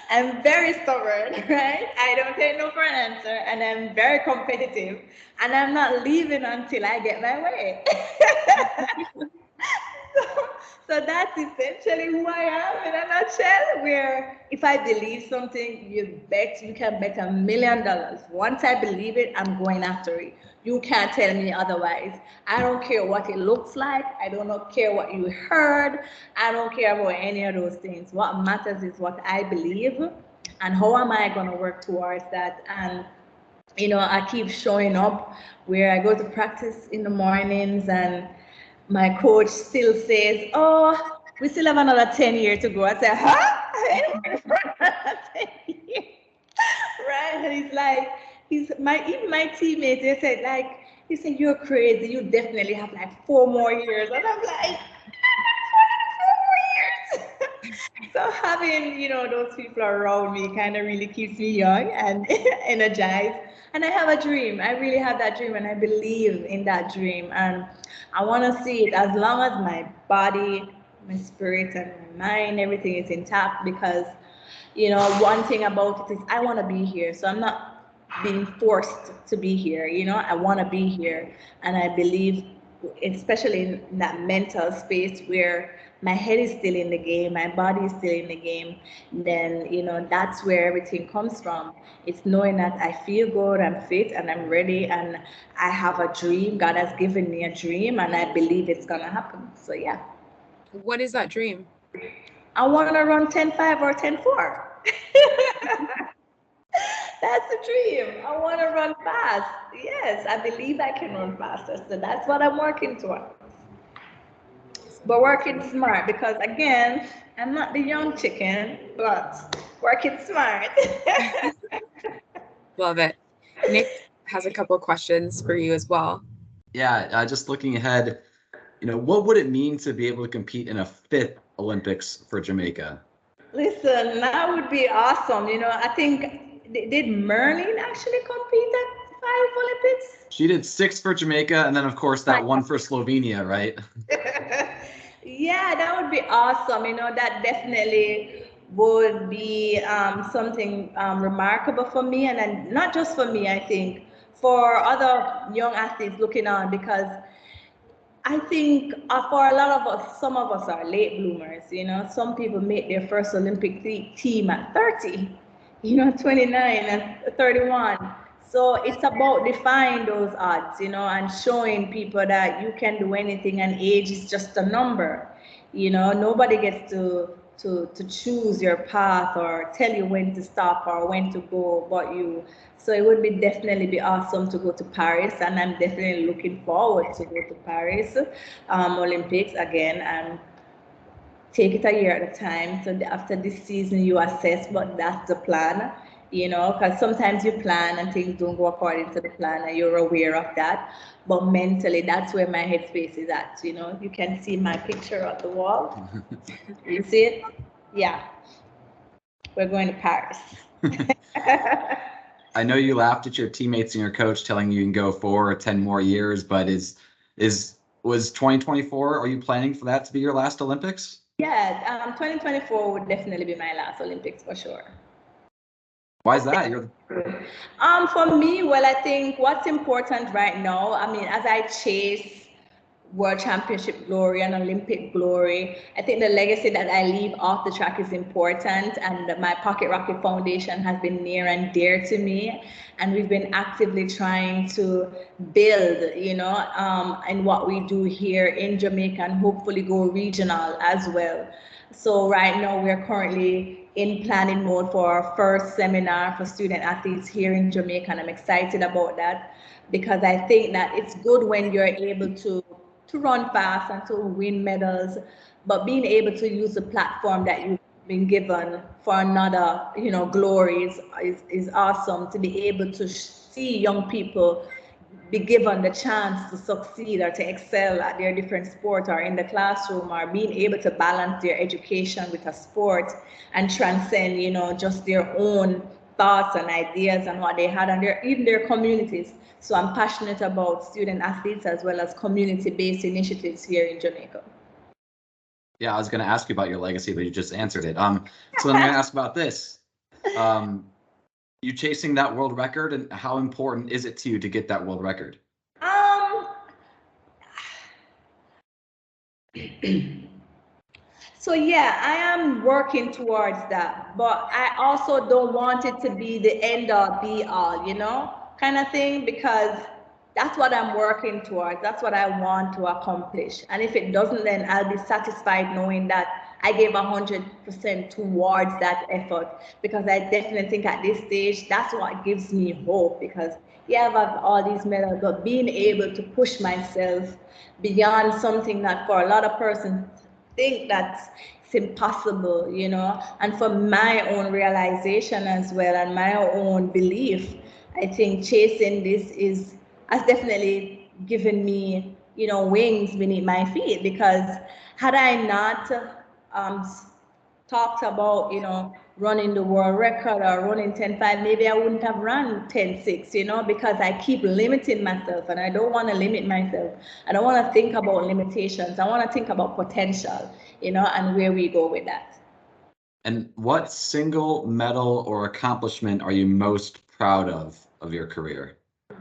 I'm very stubborn, right? I don't take no for an answer, and I'm very competitive, and I'm not leaving until I get my way. so, So that's essentially who I am in a nutshell. Where if I believe something, you can bet $1 million. Once I believe it, I'm going after it. You can't tell me otherwise. I don't care what it looks like. I don't care what you heard. I don't care about any of those things. What matters is what I believe, and how am I going to work towards that. And I keep showing up where I go to practice in the mornings, and my coach still says, "Oh, we still have another 10 years to go." I say, "Huh? Anywhere for another 10 years?" Right? And he's like, even my teammates, they said, like, he said, "You're crazy. You definitely have like 4 more years." And I'm like, 4 years. So having, those people around me kind of really keeps me young and energized. And I have a dream. I really have that dream, and I believe in that dream. And I want to see it as long as my body, my spirit, and my mind, everything is intact. Because, one thing about it is I want to be here. So I'm not being forced to be here. I want to be here. And I believe, especially in that mental space where my head is still in the game, my body is still in the game, then, that's where everything comes from. It's knowing that I feel good, I'm fit, and I'm ready, and I have a dream. God has given me a dream, and I believe it's going to happen. So, yeah. What is that dream? I want to run 10.5 or 10.4. That's the dream. I want to run fast. Yes, I believe I can run faster. So that's what I'm working towards. But working smart, because again, I'm not the young chicken, but working smart. Love it. Nick has a couple questions for you as well. Yeah, just looking ahead, what would it mean to be able to compete in a fifth Olympics for Jamaica? Listen, that would be awesome. I think, did Merlin actually compete at 5 Olympics? She did 6 for Jamaica, and then of course that one for Slovenia, right? Yeah, that would be awesome. That definitely would be something remarkable for me, and then not just for me, I think for other young athletes looking on, because I think for a lot of us, some of us are late bloomers. Some people make their first Olympic team at 30, 29 and 31. So it's about defying those odds, and showing people that you can do anything, and age is just a number. Nobody gets to choose your path or tell you when to stop or when to go but you. So it would definitely be awesome to go to Paris, and I'm definitely looking forward to go to Paris Olympics again, and take it a year at a time. So after this season, you assess, but that's the plan. Because sometimes you plan and things don't go according to the plan, and you're aware of that. But mentally, that's where my headspace is at. You can see my picture on the wall. You see it? Yeah. We're going to Paris. I know you laughed at your teammates and your coach telling you can go 4 or 10 more years, but was 2024, are you planning for that to be your last Olympics? Yeah, 2024 would definitely be my last Olympics for sure. Why is that? For me, well, I think what's important right now, I mean, as I chase World Championship glory and Olympic glory, I think the legacy that I leave off the track is important, and my Pocket Rocket Foundation has been near and dear to me, and we've been actively trying to build, in what we do here in Jamaica, and hopefully go regional as well. So right now we're currently in planning mode for our first seminar for student athletes here in Jamaica, and I'm excited about that, because I think that it's good when you're able to run fast and to win medals, but being able to use the platform that you've been given for another, glory is awesome. To be able to see young people be given the chance to succeed or to excel at their different sport, or in the classroom, or being able to balance their education with a sport and transcend, just their own thoughts and ideas and what they had, and in their communities. So I'm passionate about student athletes as well as community-based initiatives here in Jamaica. Yeah, I was going to ask you about your legacy, but you just answered it. So then I'm going to ask about this. You chasing that world record, and how important is it to you to get that world record? So yeah, I am working towards that, but I also don't want it to be the end all be all, kind of thing, because that's what I'm working towards. That's what I want to accomplish. And if it doesn't, then I'll be satisfied knowing that I gave 100% towards that effort, because I definitely think at this stage, that's what gives me hope, because yeah, I've had all these medals, but being able to push myself beyond something that for a lot of persons think that's it's impossible, and for my own realization as well and my own belief, I think chasing this is has definitely given me, wings beneath my feet, because had I not um, talked about, running the world record or running 10.5, maybe I wouldn't have run 10.6, because I keep limiting myself, and I don't want to limit myself. I don't want to think about limitations. I want to think about potential, and where we go with that. And what single medal or accomplishment are you most proud of your career?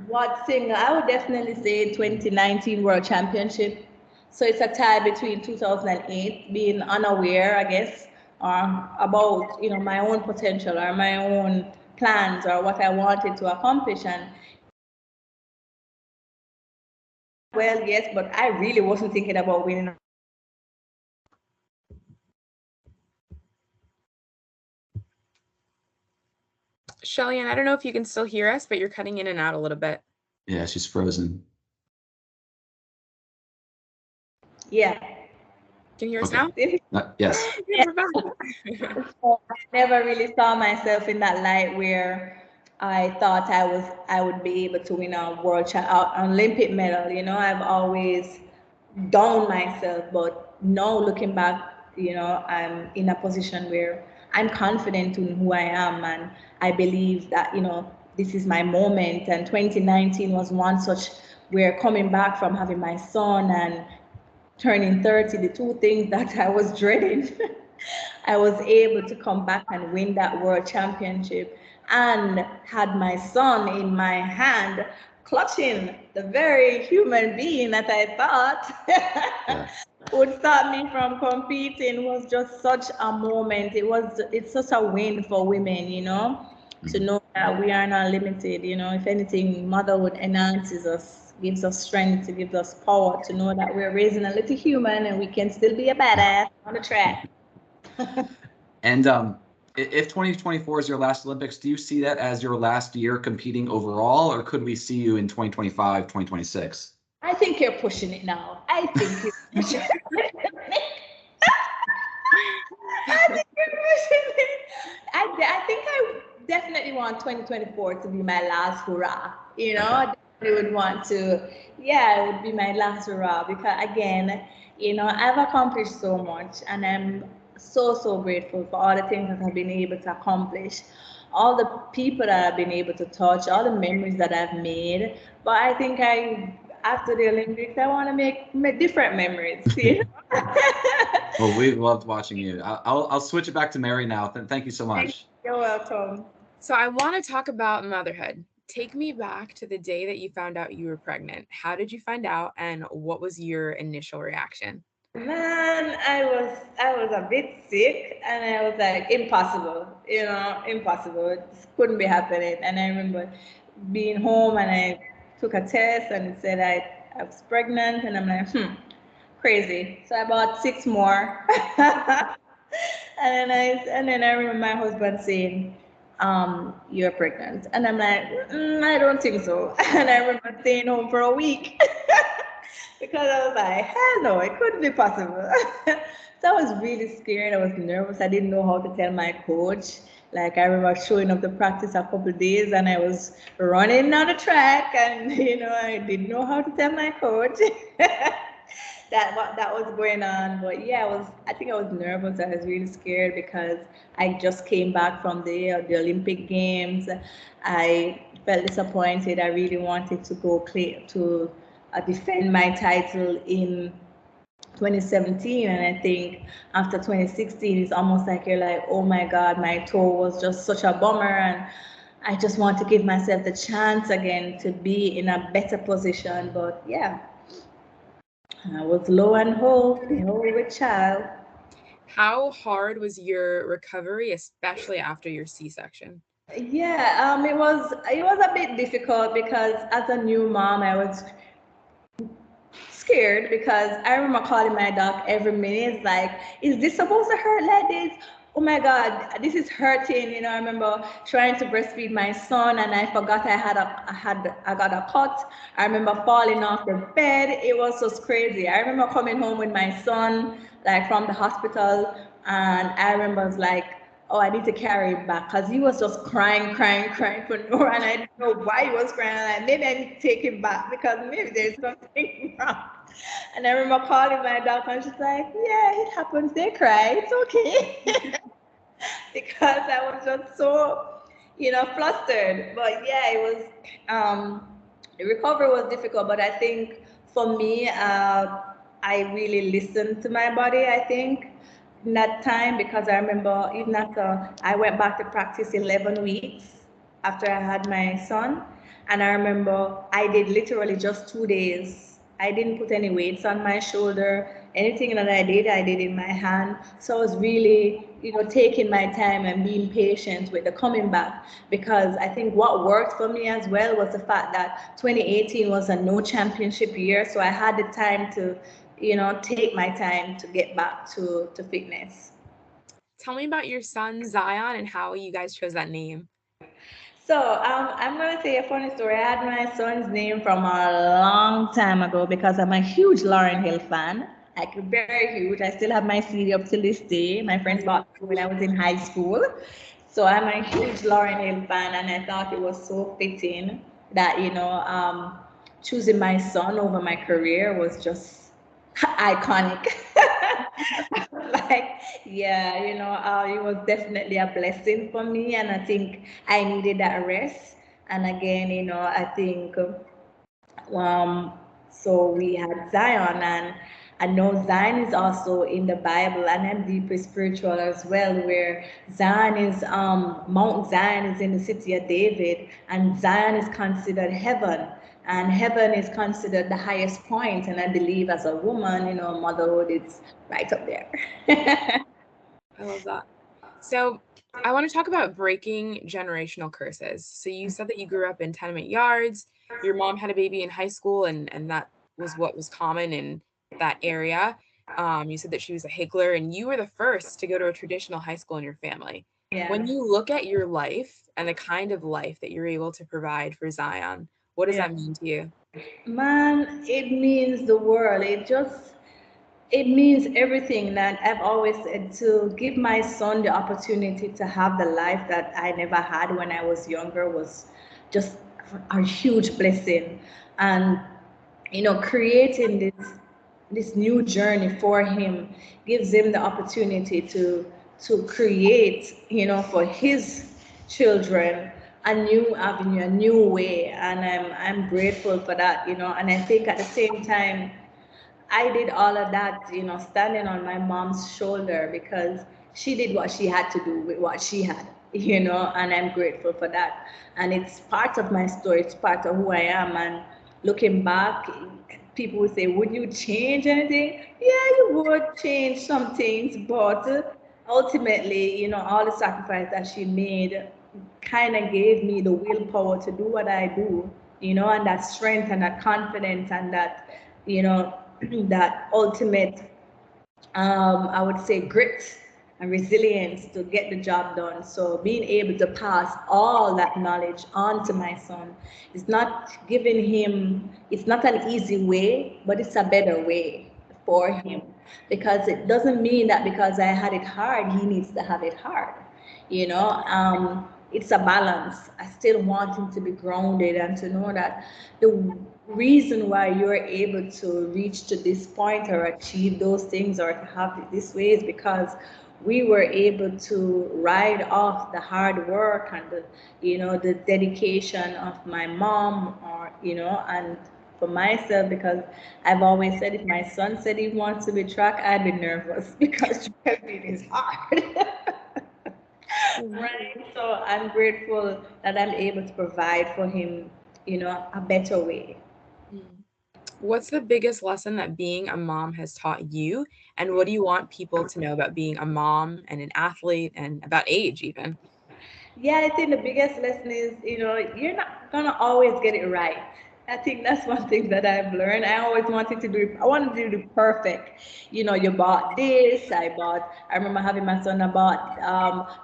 What single? I would definitely say 2019 World Championship. So it's a tie between 2008, being unaware, I guess, or about, my own potential or my own plans or what I wanted to accomplish. And well, yes, but I really wasn't thinking about winning. Shelly-Ann, I don't know if you can still hear us, but you're cutting in and out a little bit. Yeah, she's frozen. Yeah. Can you hear us Okay. now? Yes. Yeah. So I never really saw myself in that light where I thought I would be able to win a Olympic medal. I've always down myself, but now looking back, I'm in a position where I'm confident in who I am, and I believe that, this is my moment. And 2019 was one such where, coming back from having my son and turning 30, the two things that I was dreading, I was able to come back and win that world championship, and had my son in my hand, clutching the very human being that I thought would stop me from competing. Was just such a moment. It's such a win for women, to know that we are not limited. If anything, motherhood enhances us, gives us strength, gives us power to know that we're raising a little human and we can still be a badass on the track. And if 2024 is your last Olympics, do you see that as your last year competing overall, or could we see you in 2025, 2026? I think you're pushing it now. I think you're pushing it. I think I definitely want 2024 to be my last hurrah. Okay. I definitely would want to, yeah, it would be my last hurrah, because again, I've accomplished so much, and I'm so grateful for all the things that I've been able to accomplish, all the people that I've been able to touch, all the memories that I've made. But I think after the Olympics, I want to make different memories. Well, we loved watching you. I'll switch it back to Mary now. Thank you so much. You're welcome. So I want to talk about motherhood. Take me back to the day that you found out you were pregnant. How did you find out, and what was your initial reaction? Man, I was a bit sick, and I was like, impossible, impossible. It just couldn't be happening. And I remember being home, and I took a test, and it said I was pregnant, and I'm like, crazy. So I bought 6 more. And then I remember my husband saying, you're pregnant. And I'm like, I don't think so. And I remember staying home for a week. Because I was like, hell no, it couldn't be possible. So I was really scared. I was nervous. I didn't know how to tell my coach. Like, I remember showing up to practice a couple of days, and I was running on the track, and I didn't know how to tell my coach that was going on. But yeah, I think I was nervous. I was really scared because I just came back from the Olympic Games. I felt disappointed. I really wanted to go to defend my title in 2017, and I think after 2016 it's almost like you're like, oh my god, my toe was just such a bummer, and I just want to give myself the chance again to be in a better position. But yeah, I was low and behold with child. How hard was your recovery, especially after your C-section? Yeah, it was a bit difficult because as a new mom, I was scared because I remember calling my doc every minute, like, is this supposed to hurt like this? Oh my God, this is hurting. I remember trying to breastfeed my son and I forgot I got a cut. I remember falling off the bed. It was just crazy. I remember coming home with my son, like from the hospital, and I remember I was like, oh, I need to carry him back because he was just crying, crying, crying for no, and I didn't know why he was crying. Like, maybe I need to take him back because maybe there's something wrong. And I remember calling my doctor and she's like, yeah, it happens. They cry. It's okay. Because I was just so, flustered. But yeah, the recovery was difficult. But I think for me, I really listened to my body, I think, in that time because I remember even after I went back to practice 11 weeks after I had my son. And I remember I did literally just 2 days. I didn't put any weights on my shoulder. Anything that I did in my hand. So I was really, taking my time and being patient with the coming back because I think what worked for me as well was the fact that 2018 was a no championship year. So I had the time to, take my time to get back to fitness. Tell me about your son, Zion, and how you guys chose that name. So I'm gonna say a funny story. I had my son's name from a long time ago because I'm a huge Lauryn Hill fan. Like very huge. I still have my CD up till this day. My friends bought it when I was in high school. So I'm a huge Lauryn Hill fan, and I thought it was so fitting that choosing my son over my career was just iconic. Like, yeah, it was definitely a blessing for me, and I think I needed that rest. And again, I think um, so we had Zion, and I know Zion is also in the Bible, and I'm deeply spiritual as well, where Zion is Mount Zion is in the city of David, and Zion is considered heaven, and heaven is considered the highest point. And I believe as a woman, motherhood is right up there. I love that. So, I want to talk about breaking generational curses. So, you said that you grew up in tenement yards. Your mom had a baby in high school, and that was what was common in that area. You said that she was a higgler, and you were the first to go to a traditional high school in your family. When Yeah. you look at your life and the kind of life that you're able to provide for Zion, what does Yeah. that mean to you? Man, it means the world. It means everything that I've always said to give my son the opportunity to have the life that I never had when I was younger was just a huge blessing. And creating this new journey for him gives him the opportunity to create, for his children a new avenue, a new way. And I'm grateful for that, and I think at the same time I did all of that, standing on my mom's shoulder because she did what she had to do with what she had, and I'm grateful for that. And it's part of my story, it's part of who I am. And looking back, people would say, would you change anything? Yeah, you would change some things, but ultimately, all the sacrifice that she made kind of gave me the willpower to do what I do, and that strength and that confidence and that, that ultimate, I would say, grit and resilience to get the job done. So being able to pass all that knowledge on to my son is not giving him, it's not an easy way, but it's a better way for him. Because it doesn't mean that because I had it hard, he needs to have it hard. It's a balance. I still want him to be grounded and to know that the reason why you're able to reach to this point or achieve those things or to have it this way is because we were able to ride off the hard work and the dedication of my mom, or and for myself, because I've always said if my son said he wants to be track, I'd be nervous because track is hard. Right. So I'm grateful that I'm able to provide for him, a better way. Mm. What's the biggest lesson that being a mom has taught you? And what do you want people to know about being a mom and an athlete and about age even? Yeah, I think the biggest lesson is, you're not gonna always get it right. I think that's one thing that I've learned. I always wanted to do it. I wanted to do it perfect. You bought this. I remember having my son. I bought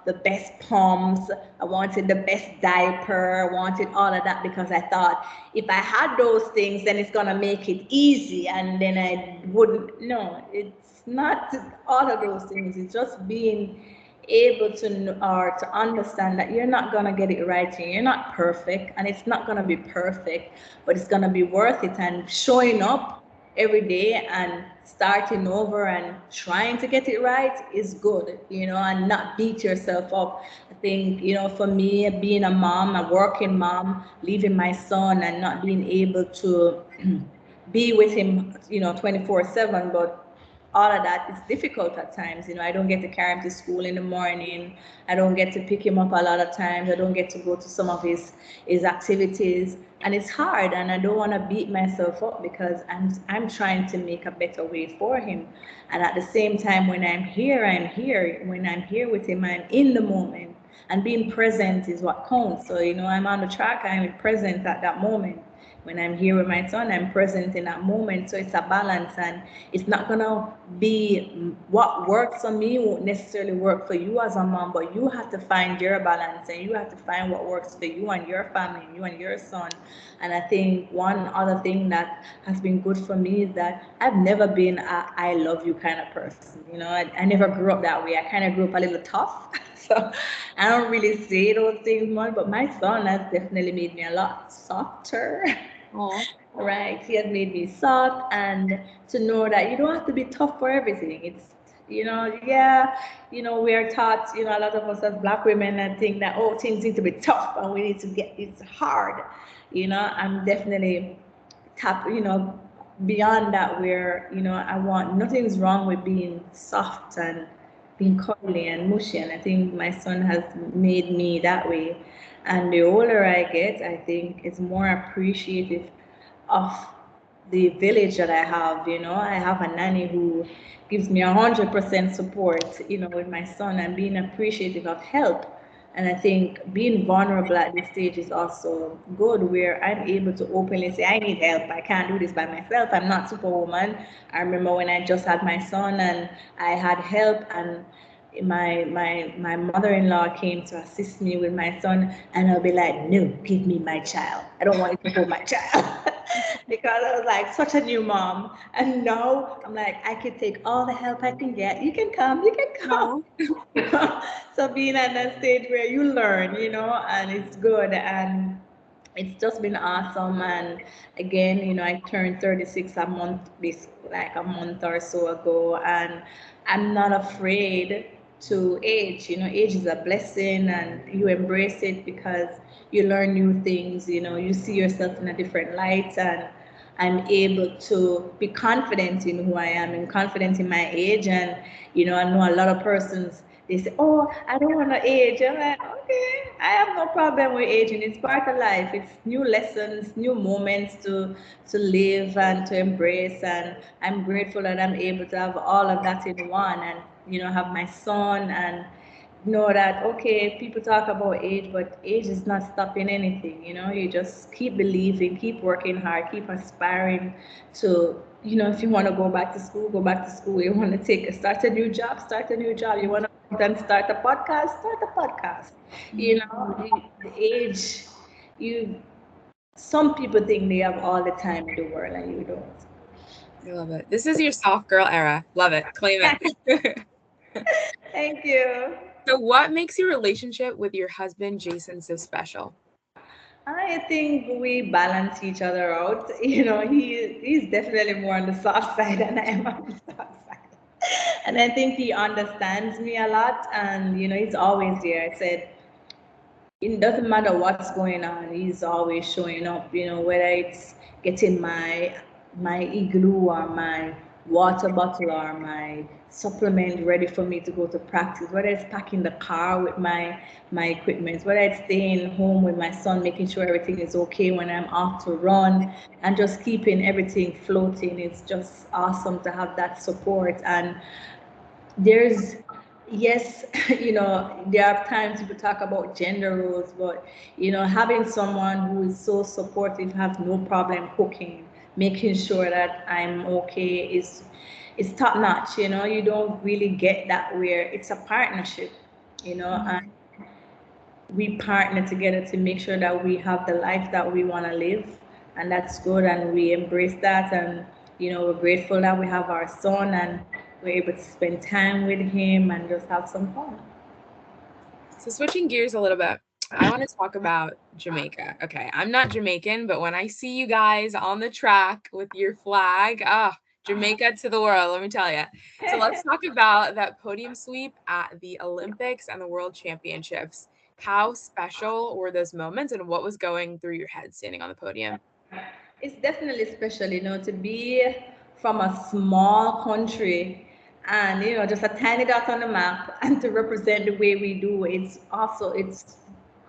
the best pumps. I wanted the best diaper. I wanted all of that because I thought if I had those things, then it's gonna make it easy, and then I wouldn't. No, it's not all of those things. It's just being able to or to understand that you're not going to get it right and you're not perfect and it's not going to be perfect, but it's going to be worth it, and showing up every day and starting over and trying to get it right is good, and not beat yourself up. I think, for me, being a mom, a working mom, leaving my son and not being able to be with him, 24/7, but all of that is difficult at times. I don't get to carry him to school in the morning. I don't get to pick him up a lot of times. I don't get to go to some of his activities, and it's hard. And I don't want to beat myself up because I'm trying to make a better way for him. And at the same time, when I'm here, I'm here. When I'm here with him, I'm in the moment. And being present is what counts. So I'm on the track. I'm present at that moment. When I'm here with my son, I'm present in that moment. So it's a balance, and it's not gonna be what works for me won't necessarily work for you as a mom, but you have to find your balance and you have to find what works for you and your family, you and your son. And I think one other thing that has been good for me is that I've never been a I love you kind of person. I never grew up that way. I kind of grew up a little tough. So I don't really say those things much, but my son has definitely made me a lot softer. Aw. Right, he has made me soft, and to know that you don't have to be tough for everything. Yeah, we are taught, a lot of us as Black women, and think that, oh, things need to be tough and we need to get it's hard. I'm definitely beyond that, where I want nothing's wrong with being soft and being cuddly and mushy, and I think my son has made me that way. And the older I get, I think it's more appreciative of the village that I have. I have a nanny who gives me 100% support, with my son, and being appreciative of help. And I think being vulnerable at this stage is also good, where I'm able to openly say, I need help. I can't do this by myself. I'm not Superwoman. I remember when I just had my son and I had help, and my mother-in-law came to assist me with my son, and I'll be like, no, give me my child. I don't want you to hold my child. Because I was like such a new mom. And now I'm like, I can take all the help I can get. You can come. So being at that stage where you learn, and it's good. And it's just been awesome. And again, I turned 36 a month, this like a month or so ago, and I'm not afraid to age. Age is a blessing, and you embrace it because you learn new things. You see yourself in a different light, and I'm able to be confident in who I am and confident in my age. And I know a lot of persons, they say, "Oh, I don't want to age." I'm like, "Okay, I have no problem with aging. It's part of life. It's new lessons, new moments to live and to embrace." And I'm grateful that I'm able to have all of that in one, and have my son, and know that, okay, people talk about age, but age is not stopping anything. You just keep believing, keep working hard, keep aspiring to, if you want to go back to school, go back to school. You want to start a new job, start a new job. You want to then start a podcast, start a podcast. The age, you some people think they have all the time in the world, and you don't. I love it. This is your soft girl era. Love it. Claim it. Thank you. So what makes your relationship with your husband, Jason, so special? I think we balance each other out. He's definitely more on the soft side than I am on the soft side. And I think he understands me a lot, and he's always there. I said, it doesn't matter what's going on, he's always showing up, whether it's getting my igloo or my water bottle or my supplement ready for me to go to practice, whether it's packing the car with my equipment, whether it's staying home with my son, making sure everything is okay when I'm off to run, and just keeping everything floating. It's just awesome to have that support. And there's, yes, there are times people talk about gender roles, but having someone who is so supportive, have no problem cooking, making sure that I'm okay, is top notch. You don't really get that where it's a partnership, and we partner together to make sure that we have the life that we want to live, and that's good, and we embrace that. And we're grateful that we have our son, and we're able to spend time with him and just have some fun. So switching gears a little bit, I want to talk about Jamaica. Okay, I'm not Jamaican, but when I see you guys on the track with your flag, Jamaica to the world, let me tell you. So let's talk about that podium sweep at the Olympics and the World Championships. How special were those moments, and what was going through your head standing on the podium? It's definitely special, to be from a small country and, just a tiny dot on the map and to represent the way we do. It's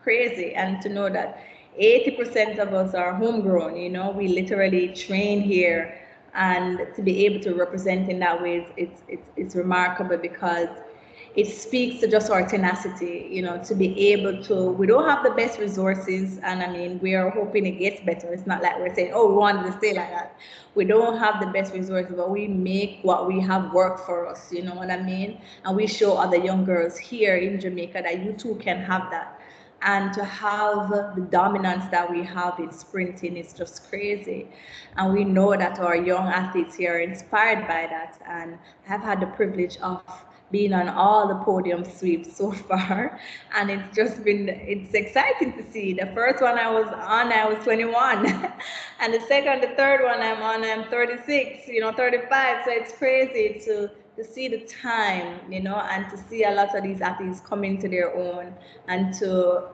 crazy. And to know that 80% of us are homegrown, we literally train here, and to be able to represent in that way, it's remarkable, because it speaks to just our tenacity, to be able to, we don't have the best resources. And I mean, we are hoping it gets better. It's not like we're saying, oh, we want to stay like that. We don't have the best resources, but we make what we have work for us, you know what I mean? And we show other young girls here in Jamaica that you too can have that. And to have the dominance that we have in sprinting is just crazy. And we know that our young athletes here are inspired by that. And I've had the privilege of being on all the podium sweeps so far, and it's exciting to see. The first one I was 21, and the second, the third one I'm 36, 35. So it's crazy to see the time, and to see a lot of these athletes come into their own, and to,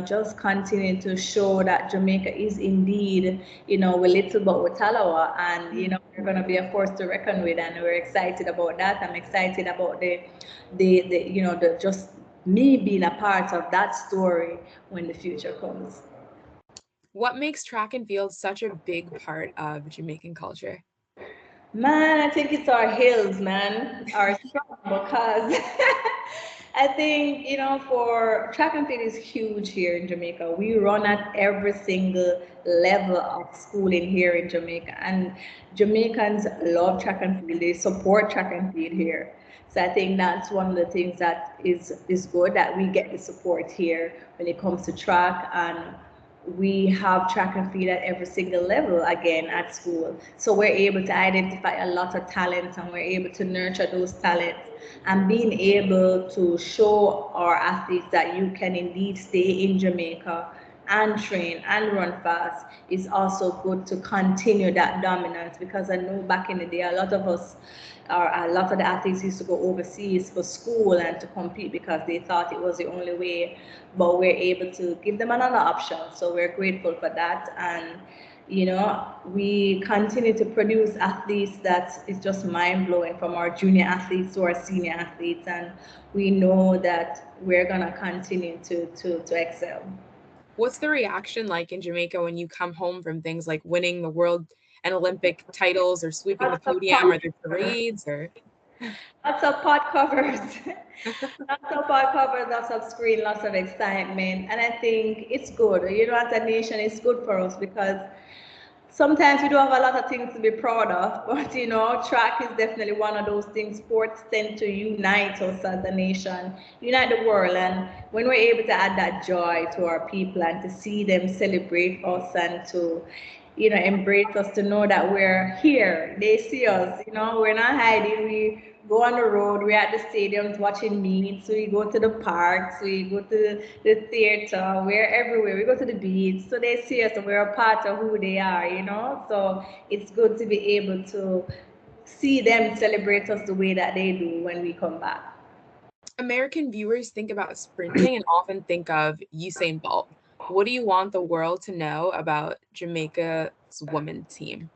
just continue to show that Jamaica is indeed, we're little but we're Talawa, and, we're going to be a force to reckon with, and we're excited about that. I'm excited about the just me being a part of that story when the future comes. What makes track and field such a big part of Jamaican culture? Man, I think it's our hills, man, our strong, because I think, for track and field is huge here in Jamaica. We run at every single level of schooling here in Jamaica, and Jamaicans love track and field. They support track and field here. So I think that's one of the things that is good, that we get the support here when it comes to track. And we have track and field at every single level again at school. So we're able to identify a lot of talents, and we're able to nurture those talents, and being able to show our athletes that you can indeed stay in Jamaica and train and run fast is also good to continue that dominance. Because I know back in the day, a lot of us, or a lot of the athletes, used to go overseas for school and to compete because they thought it was the only way. But we're able to give them another option. So we're grateful for that. And we continue to produce athletes that is just mind blowing, from our junior athletes to our senior athletes. And we know that we're going to continue to excel. What's the reaction like in Jamaica when you come home from things like winning the world and Olympic titles or sweeping the Lots of podium? pot, Are there parades or? lots of pot covers, lots of pot covers, lots of screen, lots of excitement. And I think it's good. As a nation, it's good for us, because sometimes we do have a lot of things to be proud of, but track is definitely one of those things. Sports tend to unite us as a nation, unite the world. And when we're able to add that joy to our people, and to see them celebrate us, and to embrace us, to know that we're here, they see us, we're not hiding. We go on the road, we're at the stadiums watching meets, we go to the parks, we go to the theater, we're everywhere, we go to the beach, so they see us and we're a part of who they are, so it's good to be able to see them celebrate us the way that they do when we come back. American viewers think about sprinting and often think of Usain Bolt. What do you want the world to know about Jamaica's women's team?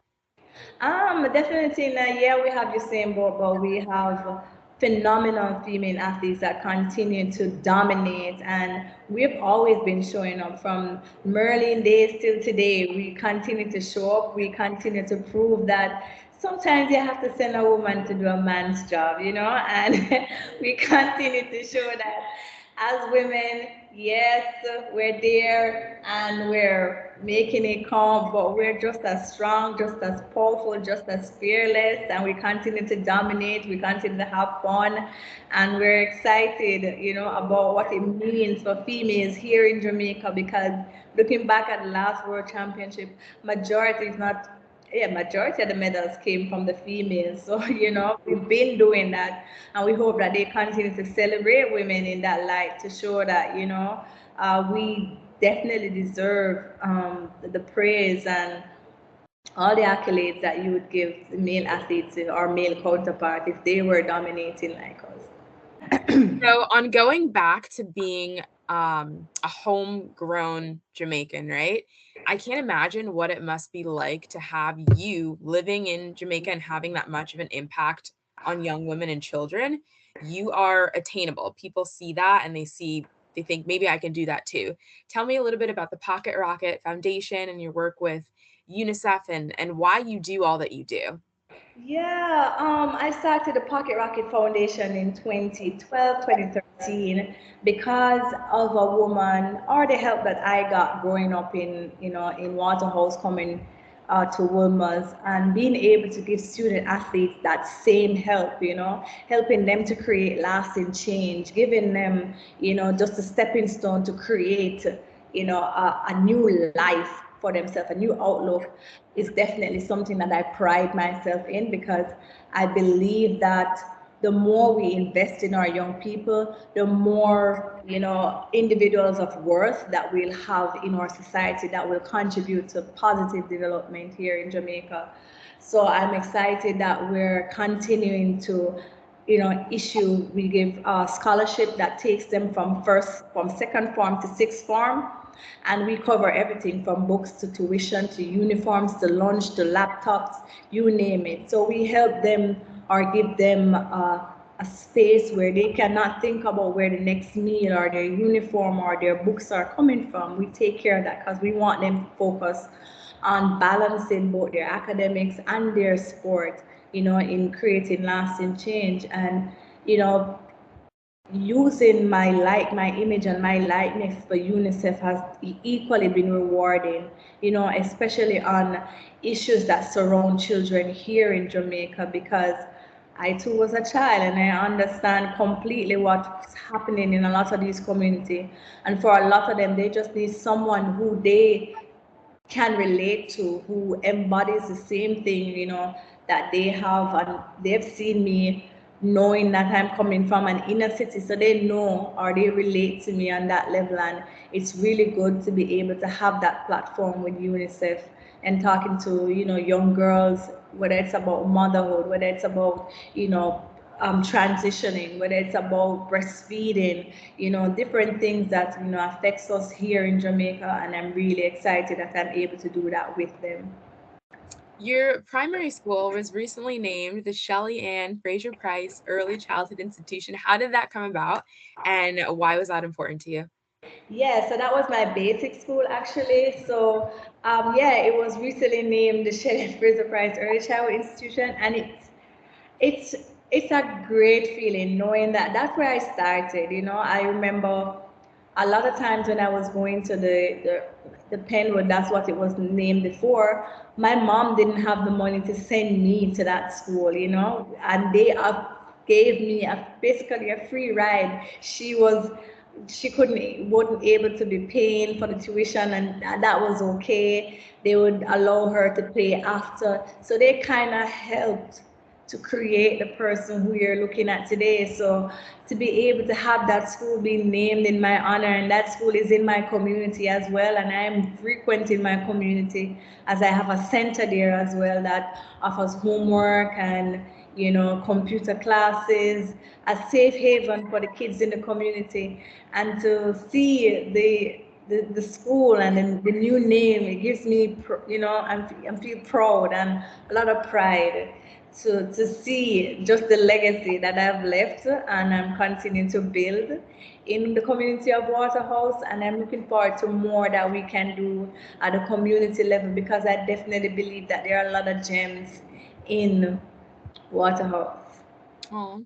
Definitely, yeah, we have the same boat, but we have phenomenal female athletes that continue to dominate, and we've always been showing up from Merlin days till today. We continue to show up. We continue to prove that sometimes you have to send a woman to do a man's job, and we continue to show that as women, yes, we're there and we're making it count, but we're just as strong, just as powerful, just as fearless, and we continue to dominate, we continue to have fun, and we're excited, about what it means for females here in Jamaica because looking back at the last World Championship, majority, if not yeah, majority of the medals came from the females. So, we've been doing that. And we hope that they continue to celebrate women in that light to show that, we definitely deserve the praise and all the accolades that you would give the male athletes or male counterpart if they were dominating like us. So on going back to being a homegrown Jamaican, right? I can't imagine what it must be like to have you living in Jamaica and having that much of an impact on young women and children. You are attainable. People see that and they think maybe I can do that too. Tell me a little bit about the Pocket Rocket Foundation and your work with UNICEF and why you do all that you do. Yeah, I started the Pocket Rocket Foundation in 2012, 2013 because of a woman or the help that I got growing up in Waterhouse coming to Wilma's and being able to give student athletes that same help, helping them to create lasting change, giving them, just a stepping stone to create, a new life for themselves, a new outlook is definitely something that I pride myself in because I believe that the more we invest in our young people, the more, individuals of worth that we'll have in our society that will contribute to positive development here in Jamaica. So I'm excited that we're continuing to issue, we give a scholarship that takes them from second form to sixth form. And we cover everything from books to tuition to uniforms to lunch to laptops, you name it. So we help them or give them a space where they cannot think about where the next meal or their uniform or their books are coming from. We take care of that because we want them to focus on balancing both their academics and their sport, in creating lasting change. And, using my image and my likeness for UNICEF has equally been rewarding, especially on issues that surround children here in Jamaica because I too was a child and I understand completely what's happening in a lot of these communities. And for a lot of them, they just need someone who they can relate to, who embodies the same thing, that they have, and they've seen me knowing that I'm coming from an inner city, so they know or they relate to me on that level. And it's really good to be able to have that platform with UNICEF and talking to, young girls, whether it's about motherhood, whether it's about, transitioning, whether it's about breastfeeding, different things that, affects us here in Jamaica. And I'm really excited that I'm able to do that with them. Your primary school was recently named the Shelly-Ann Fraser-Pryce Early Childhood Institution. How did that come about, and why was that important to you? Yeah, so that was my basic school actually. So yeah, it was recently named the Shelly Fraser-Pryce Early Childhood Institution, and it's it's a great feeling knowing that that's where I started. I remember a lot of times when I was going to the Penwood, that's what it was named before. My mom didn't have the money to send me to that school, and they gave me basically a free ride. She wasn't able to be paying for the tuition, and that was okay. They would allow her to pay after, so they kind of helped to create the person who you're looking at today. So to be able to have that school being named in my honor, and that school is in my community as well, and I'm frequenting my community as I have a center there as well that offers homework and computer classes, a safe haven for the kids in the community. And to see the school and the new name. It gives me, I feel proud and a lot of pride to see just the legacy that I've left and I'm continuing to build in the community of Waterhouse. And I'm looking forward to more that we can do at the community level, because I definitely believe that there are a lot of gems in Waterhouse. Oh.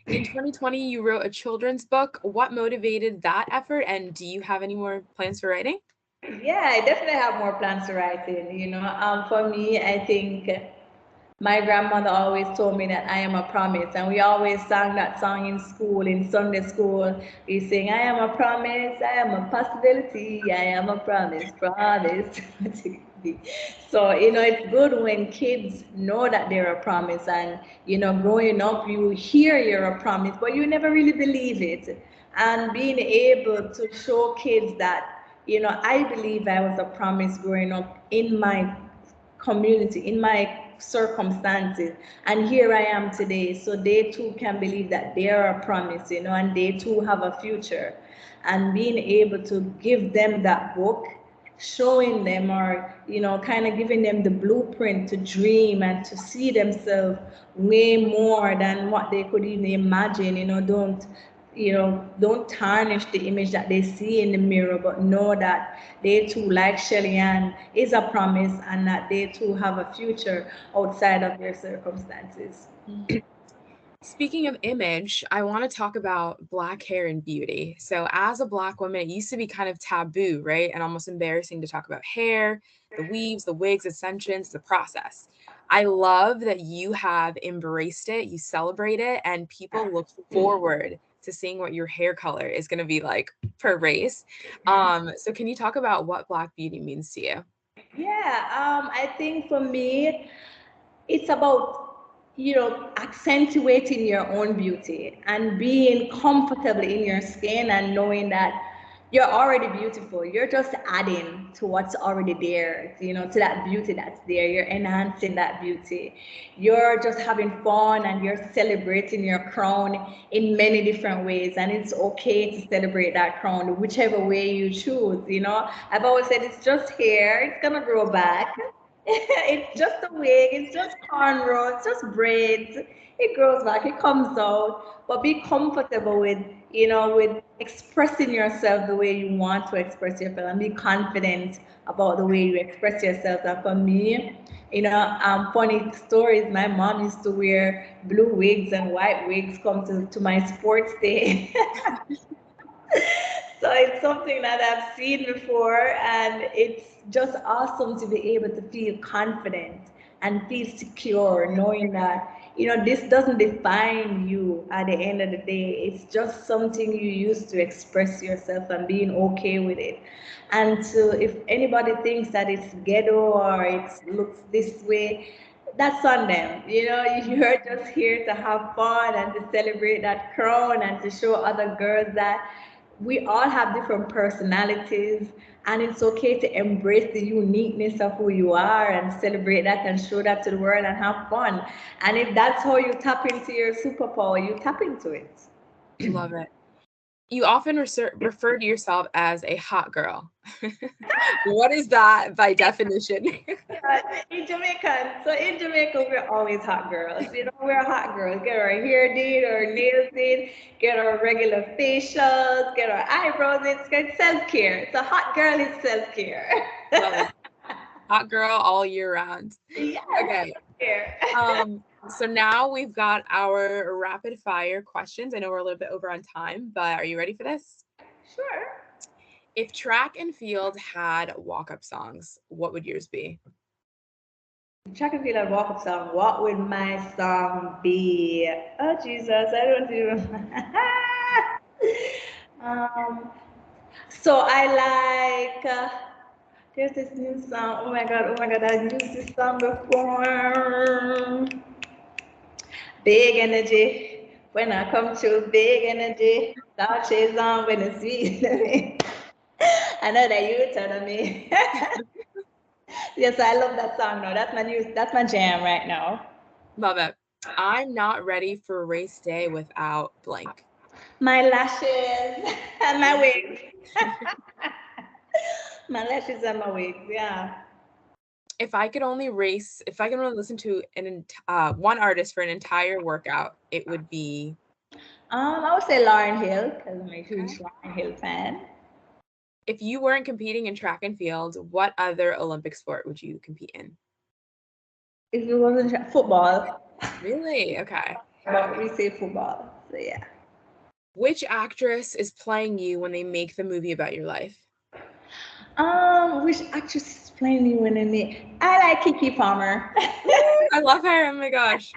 In 2020, you wrote a children's book. What motivated that effort, and do you have any more plans for writing? Yeah, I definitely have more plans to write in. For me, I think my grandmother always told me that I am a promise, and we always sang that song in school, in Sunday school. We sing, I am a promise, I am a possibility, I am a promise, promise. So, it's good when kids know that they're a promise, and, growing up, you hear you're a promise, but you never really believe it. And being able to show kids that, I believe I was a promise growing up in my community, in my circumstances, and here I am today, so they too can believe that they are a promise, and they too have a future. And being able to give them that book, showing them, or kind of giving them the blueprint to dream and to see themselves way more than what they could even imagine. Don't tarnish the image that they see in the mirror, but know that they too, like Shelly-Ann, is a promise, and that they too have a future outside of their circumstances. Speaking of image, I want to talk about Black hair and beauty. So, as a Black woman, it used to be kind of taboo, right? And almost embarrassing to talk about hair, the weaves, the wigs, extensions, the process. I love that you have embraced it, you celebrate it, and people look forward to seeing what your hair color is going to be like per race. So, can you talk about what Black beauty means to you? Yeah, I think for me, it's about accentuating your own beauty and being comfortable in your skin, and knowing that you're already beautiful. You're just adding to what's already there, to that beauty that's there. You're enhancing that beauty. You're just having fun, and you're celebrating your crown in many different ways, and it's okay to celebrate that crown whichever way you choose. I've always said it's just hair, it's gonna grow back. It's just a wig, it's just cornrows, it's just braids. It grows back, it comes out. But be comfortable with expressing yourself the way you want to express yourself, and be confident about the way you express yourself. And for me, funny stories, my mom used to wear blue wigs and white wigs come to my sports day. So it's something that I've seen before, and it's just awesome to be able to feel confident and feel secure, knowing that this doesn't define you at the end of the day. It's just something you use to express yourself, and being okay with it. And so, if anybody thinks that it's ghetto or it looks this way, that's on them. You're just here to have fun and to celebrate that crown, and to show other girls that we all have different personalities, and it's okay to embrace the uniqueness of who you are and celebrate that and show that to the world and have fun. And if that's how you tap into your superpower, you tap into it. Love it. You often refer to yourself as a hot girl. What is that by definition? In Jamaica, we're always hot girls. We're hot girls. Get our hair did, our nails did, get our regular facials, get our eyebrows. It's self care. So hot girl is self care. Love it. Hot girl all year round. Yes. Okay. Here. So now we've got our rapid fire questions. I know we're a little bit over on time, but are you ready for this? Sure. If track and field had walk-up songs, what would yours be? Track and field and walk up song. What would my song be? Oh Jesus, I don't even. um. So I like. There's this new song. Oh my God! Oh my God! I used this song before. Big energy. When I come to big energy, thou chase on when it's sweet. I know that you telling me. Yes, I love that song. No, that's my jam right now. Love it. I'm not ready for race day without blank. My lashes and my wig. My lashes and my wigs, yeah. If I could only listen to one artist for an entire workout, it would be I would say Lauren Hill because I'm a huge okay. Lauren Hill fan. If you weren't competing in track and field, what other Olympic sport would you compete in? If it wasn't football, Really? Okay. but we say football, so yeah. Which actress is playing you when they make the movie about your life? Which actress is playing me when I meet? I like Kiki Palmer. I love her. Oh my gosh.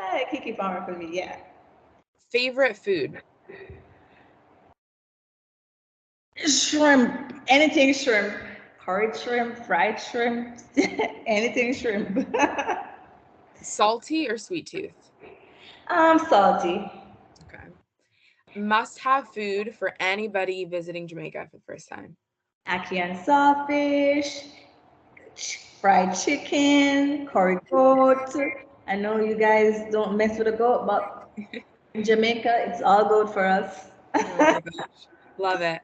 I like Kiki Palmer for me, yeah. Favorite food? Shrimp, anything shrimp. Curried shrimp, fried shrimp, anything shrimp. Salty or sweet tooth? Salty. Okay. Must have food for anybody visiting Jamaica for the first time. Ackee and sawfish, fried chicken, curry goat. I know you guys don't mess with a goat, but in Jamaica, it's all goat for us. Oh my gosh. Love it.